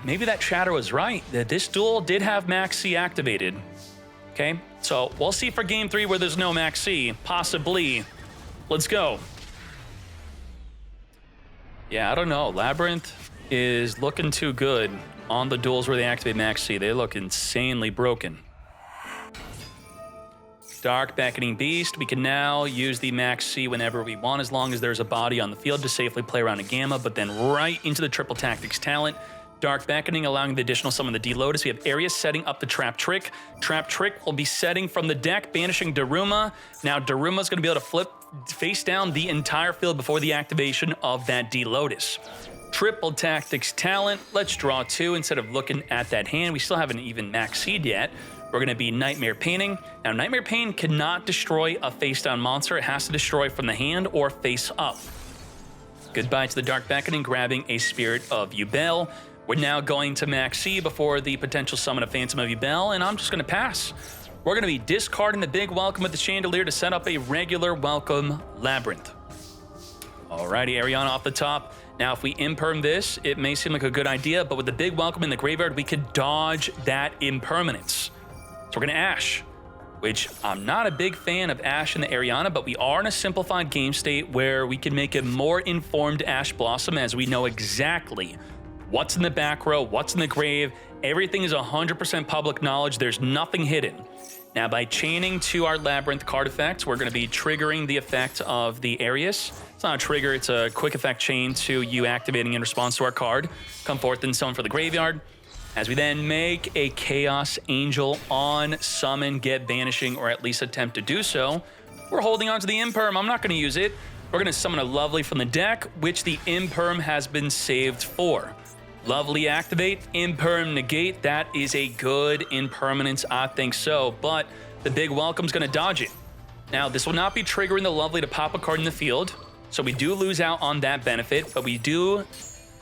Maybe that chatter was right. This duel did have Max C activated. Okay, so we'll see for game 3 where there's no Max C, possibly. Let's go. Yeah, I don't know. Labyrinth is looking too good on the duels where they activate Max C. They look insanely broken. Dark Beckoning Beast. We can now use the Max C whenever we want, as long as there's a body on the field to safely play around a Gamma, but then right into the Triple Tactics talent. Dark Beckoning, allowing the additional summon the D-Lotus. We have Arius setting up the Trap Trick. Trap Trick will be setting from the deck, banishing Daruma. Now Daruma's going to be able to flip face down the entire field before the activation of that D-Lotus. Triple Tactics talent. Let's draw 2 instead of looking at that hand. We still haven't even maxed yet. We're going to be Nightmare Painting. Now, Nightmare Pain cannot destroy a face-down monster. It has to destroy from the hand or face up. Goodbye to the Dark Beckoning, grabbing a Spirit of Yubel. We're now going to Max C before the potential summon of Phantom of Yubel, and I'm just going to pass. We're going to be discarding the big welcome with the Chandelier to set up a regular welcome Labyrinth. Alrighty, Ariana off the top. Now, if we imperm this, it may seem like a good idea, but with the big welcome in the graveyard, we could dodge that impermanence. So we're going to Ash, which I'm not a big fan of Ash in the Ariana, but we are in a simplified game state where we can make a more informed Ash Blossom, as we know exactly what's in the back row, what's in the grave. Everything is 100% public knowledge. There's nothing hidden. Now, by chaining to our Labyrinth card effect, we're going to be triggering the effect of the Arius. It's not a trigger, it's a quick effect chain to you activating in response to our card. Come forth and summon for the graveyard. As we then make a Chaos Angel on summon, get banishing, or at least attempt to do so. We're holding on to the Imperm. I'm not going to use it. We're going to summon a Lovely from the deck, which the Imperm has been saved for. Lovely activate, Imperm negate. That is a good impermanence, I think so, but the big welcome's going to dodge it. Now, this will not be triggering the Lovely to pop a card in the field, so we do lose out on that benefit, but we do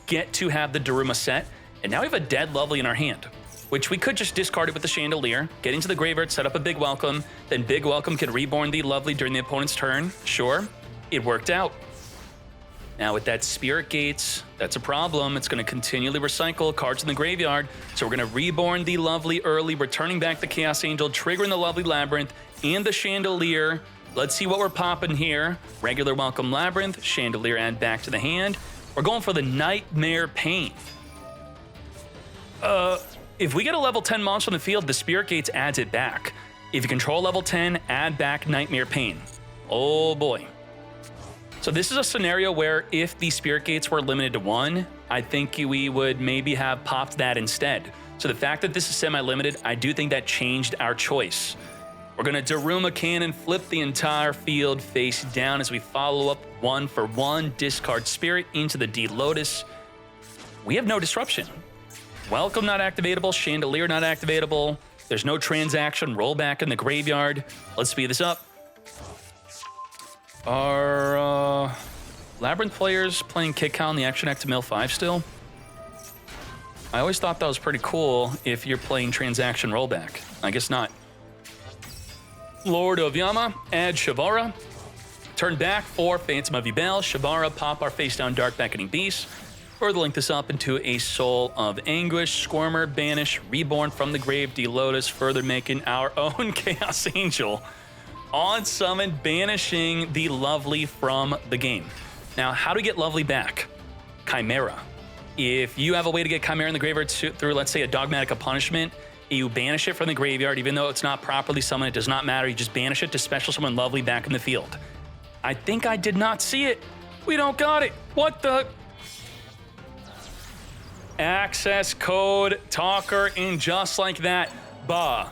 get to have the Daruma set, and now we have a dead Lovely in our hand, which we could just discard it with the Chandelier, get into the graveyard, set up a big welcome, then big welcome can reborn the Lovely during the opponent's turn. Sure, it worked out. Now with that Spirit Gates, that's a problem. It's going to continually recycle cards in the graveyard. So we're going to reborn the Lovely early, returning back the Chaos Angel, triggering the Lovely Labyrinth and the Chandelier. Let's see what we're popping here. Regular welcome Labyrinth, Chandelier add back to the hand. We're going for the Nightmare Pain. If we get a level 10 monster on the field, the Spirit Gates adds it back. If you control level 10, add back Nightmare Pain. Oh boy. So this is a scenario where if the Spirit Gates were limited to 1, I think we would maybe have popped that instead. So the fact that this is semi-limited, I do think that changed our choice. We're going to Daruma Cannon, flip the entire field face down as we follow up 1 for 1, discard Spirit into the D Lotus. We have no disruption. Welcome not activatable, Chandelier not activatable. There's no transaction, roll back in the graveyard. Let's speed this up. Are Labyrinth players playing Kick Cow in the Action Act to Mill 5 still? I always thought that was pretty cool if you're playing transaction rollback. I guess not. Lord of Yama, add Shavara. Turn back for Phantom of Yubel. Shavara, pop our face down Dark Beckoning Beast. Further link this up into a Soul of Anguish. Squirmer, banish, reborn from the grave, D-Lotus, further making our own Chaos Angel. On summon, banishing the Lovely from the game. Now, how do we get Lovely back? Chimera. If you have a way to get Chimera in the graveyard through, let's say, a Dogmatic Punishment, you banish it from the graveyard, even though it's not properly summoned, it does not matter. You just banish it to special summon Lovely back in the field. I think I did not see it. We don't got it. What the? Access code talker, and just like that, bah.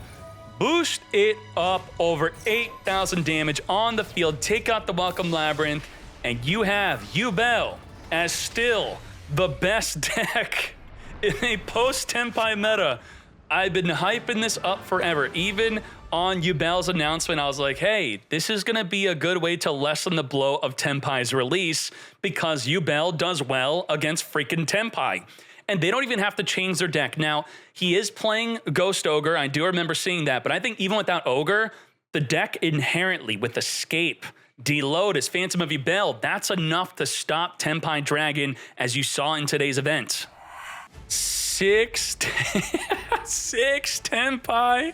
Boost it up over 8,000 damage on the field. Take out the Welcome Labyrinth, and you have Yubel as still the best deck in a post-Tenpai meta. I've been hyping this up forever. Even on Yubel's announcement, I was like, hey, this is going to be a good way to lessen the blow of Tenpai's release because Yubel does well against freaking Tenpai. And they don't even have to change their deck. Now, he is playing Ghost Ogre. I do remember seeing that. But I think even without Ogre, the deck inherently with Escape, D-Lotus, Phantom of Yubel, that's enough to stop Tenpai Dragon, as you saw in today's event. 6 Tenpai.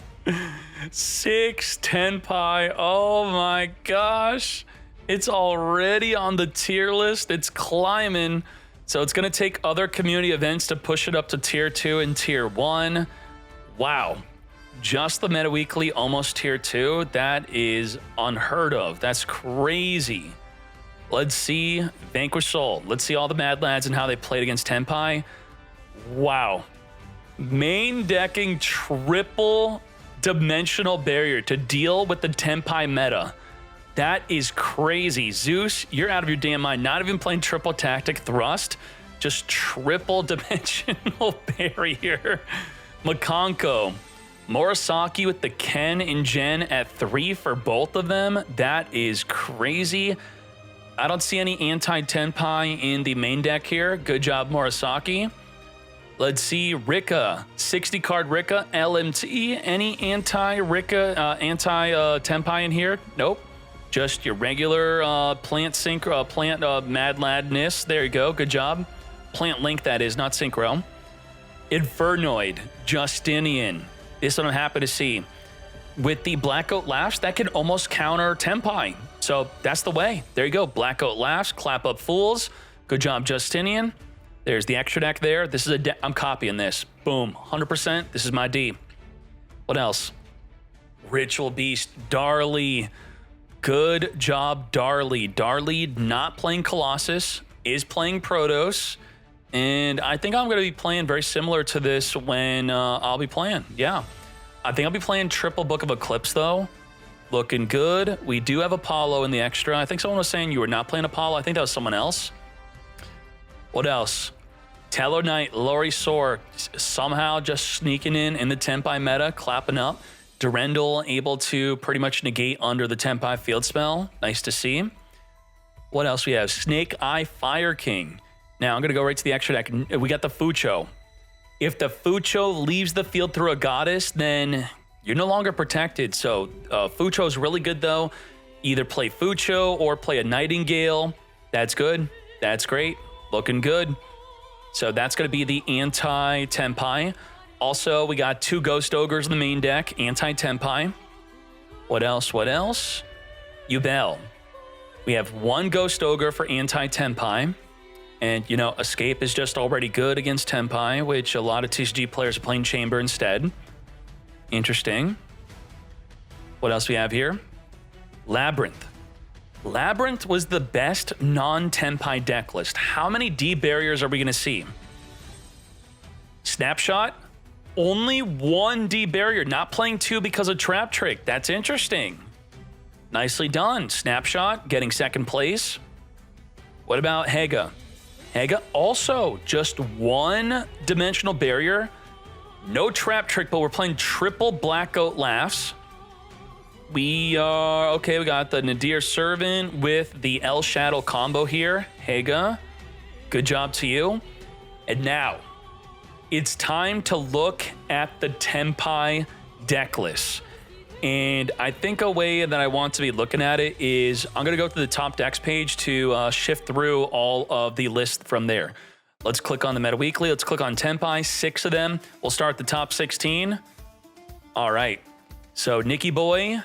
6 Tenpai. Oh my gosh. It's already on the tier list. It's climbing. So it's going to take other community events to push it up to tier 2 and tier 1. Wow. Just the Meta Weekly, almost tier 2. That is unheard of. That's crazy. Let's see Vanquish Soul. Let's see all the Mad Lads and how they played against Tenpai. Wow. Main decking triple dimensional barrier to deal with the Tenpai meta. That is crazy. Zeus, you're out of your damn mind. Not even playing triple tactic thrust, just triple dimensional barrier. Makonko, Murasaki with the Ken and Jen at 3 for both of them. That is crazy. I don't see any anti-Tenpai in the main deck here. Good job, Murasaki. Let's see, Rika, 60 card Rika, LMT. Any anti-Rika, anti-Tenpai in here? Nope. Just your regular plant Mad Ladness. There you go. Good job. Plant Link, that is, not Synchro. Infernoid, Justinian. This one I'm happy to see. With the Blackout Laughs, that can almost counter Tenpai. So that's the way. There you go. Blackout Laughs, Clap Up Fools. Good job, Justinian. There's the extra deck there. This is I'm copying this. Boom. 100%. This is my D. What else? Ritual Beast, Darley. Good job, Darley. Darley not playing Colossus, is playing Protoss. And I think I'm going to be playing very similar to this when I'll be playing. Yeah. I think I'll be playing triple Book of Eclipse, though. Looking good. We do have Apollo in the extra. I think someone was saying you were not playing Apollo. I think that was someone else. What else? Tello Knight, Lori Soar, somehow just sneaking in the Tenpai meta, clapping up. Durendal able to pretty much negate under the Tenpai field spell. Nice to see. What else we have? Snake Eye Fire King. Now I'm going to go right to the extra deck. We got the Fucho. If the Fucho leaves the field through a goddess, then you're no longer protected. So Fucho is really good, though. Either play Fucho or play a Nightingale. That's good. That's great. Looking good. So that's going to be the anti-Tenpai. Also, we got 2 Ghost Ogres in the main deck, anti-Tenpai. What else? What else? Yubel. We have 1 Ghost Ogre for anti-Tenpai. And, you know, Escape is just already good against Tenpai, which a lot of TCG players are playing Chamber instead. Interesting. What else we have here? Labyrinth. Labyrinth was the best non-Tenpai deck list. How many D barriers are we going to see? Snapshot, only 1 D barrier, not playing 2 because of Trap Trick. That's interesting. Nicely done. Snapshot, getting 2nd place. What about Hega? Hega also just 1 dimensional barrier. No Trap Trick, but we're playing triple Black Goat Laughs. We are, okay, we got the Nadir Servant with the El Shadow combo here. Hega, good job to you. And now, it's time to look at the Tenpai deck list. And I think a way that I want to be looking at it is I'm going to go to the top decks page to shift through all of the list from there. Let's click on the Meta Weekly. Let's click on Tenpai, 6 of them. We'll start the top 16. All right. So Nikki Boy,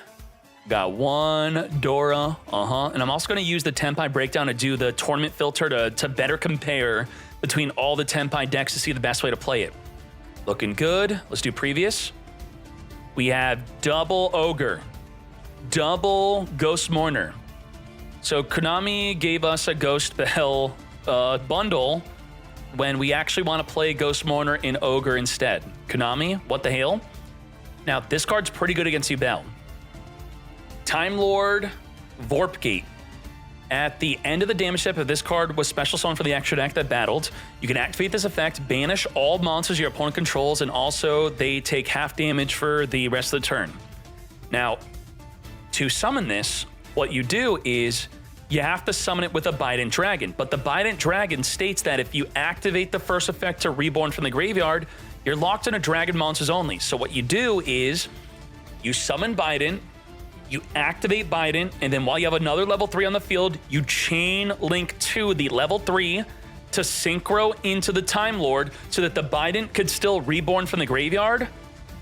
got 1, Dora, And I'm also going to use the Tenpai breakdown to do the tournament filter to better compare between all the Tenpai decks to see the best way to play it. Looking good. Let's do previous. We have double Ogre, double Ghost Mourner. So Konami gave us a Ghost Bell bundle when we actually want to play Ghost Mourner in Ogre instead. Konami, what the hell? Now, this card's pretty good against Yubel. Time Lord, Vorp Gate. At the end of the damage step, if this card was special summon for the extra deck that battled, you can activate this effect, banish all monsters your opponent controls, and also they take half damage for the rest of the turn. Now, to summon this, what you do is you have to summon it with a Bident Dragon, but the Bident Dragon states that if you activate the first effect to Reborn from the graveyard, you're locked in a Dragon monsters only. So what you do is you summon Bident, you activate Bident, and then while you have another level 3 on the field, you chain link to the level 3 to synchro into the Time Lord so that the Bident could still Reborn from the graveyard,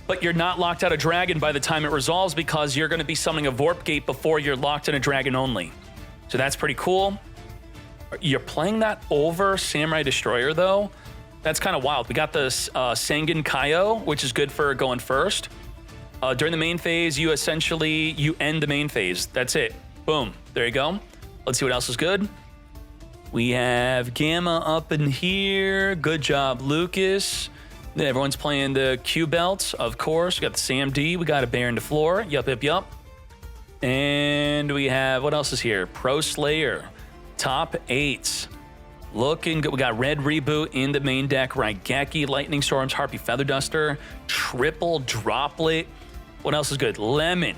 but you're not locked out of Dragon by the time it resolves because you're going to be summoning a Vorp Gate before you're locked in a Dragon only. So that's pretty cool. You're playing that over Samurai Destroyer, though. That's kind of wild. We got the Sengen Kaio, which is good for going first. During the main phase, you end the main phase. That's it. Boom. There you go. Let's see what else is good. We have Gamma up in here. Good job, Lucas. Then everyone's playing the Q belts, of course. We got the Sam D. We got a Baron DeFleur. Yup. And we have, what else is here? Pro Slayer. Top 8s. Looking good. We got Red Reboot in the main deck. Raigeki, Lightning Storms, Harpy Feather Duster. Triple Droplet. What else is good? Lemon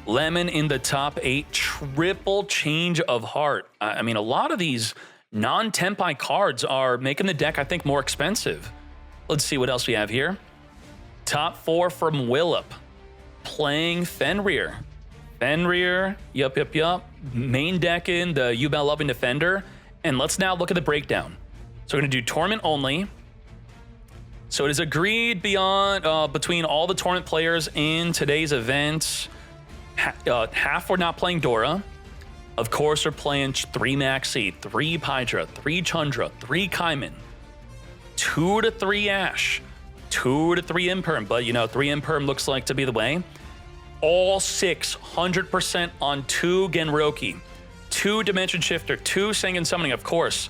in the top 8. Triple Change of Heart. I mean, a lot of these non-Tenpai cards are making the deck, I think, more expensive. Let's see what else we have here. Top 4 from Willip. Playing Fenrir. Yup. Main deck in the Yubel Loving Defender. And let's now look at the breakdown. So we're going to do tournament only. So it is agreed between all the tournament players in today's event. Half were not playing Dora. Of course, we're playing 3 Maxi, 3 Pydra, 3 Chundra, 3 Kaiman, 2 to 3 Ash, 2 to 3 Imperm. But, 3 Imperm looks like to be the way. All 100% on 2 Genroki, 2 Dimension Shifter, 2 Sengen Summoning, of course.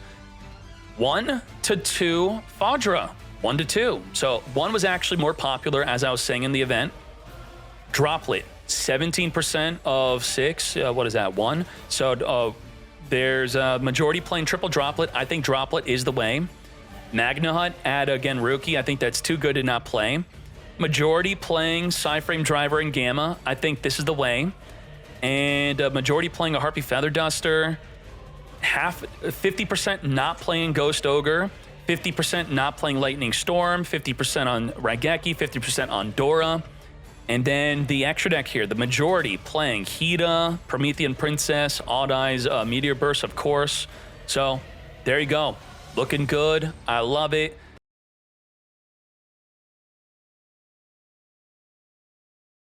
1 to 2 Fadra. 1 to 2. So 1 was actually more popular, as I was saying in the event. Droplet, 17% of 6. What is that? 1. So there's a majority playing triple Droplet. I think Droplet is the way. Magna Hut, add again Rookie. I think that's too good to not play. Majority playing Psyframe Driver and Gamma. I think this is the way. And majority playing a Harpy Feather Duster. 50% not playing Ghost Ogre. 50% not playing Lightning Storm, 50% on Raigeki, 50% on Dora. And then the extra deck here, the majority playing Hida, Promethean Princess, Odd Eyes, Meteor Burst, of course. So there you go. Looking good. I love it.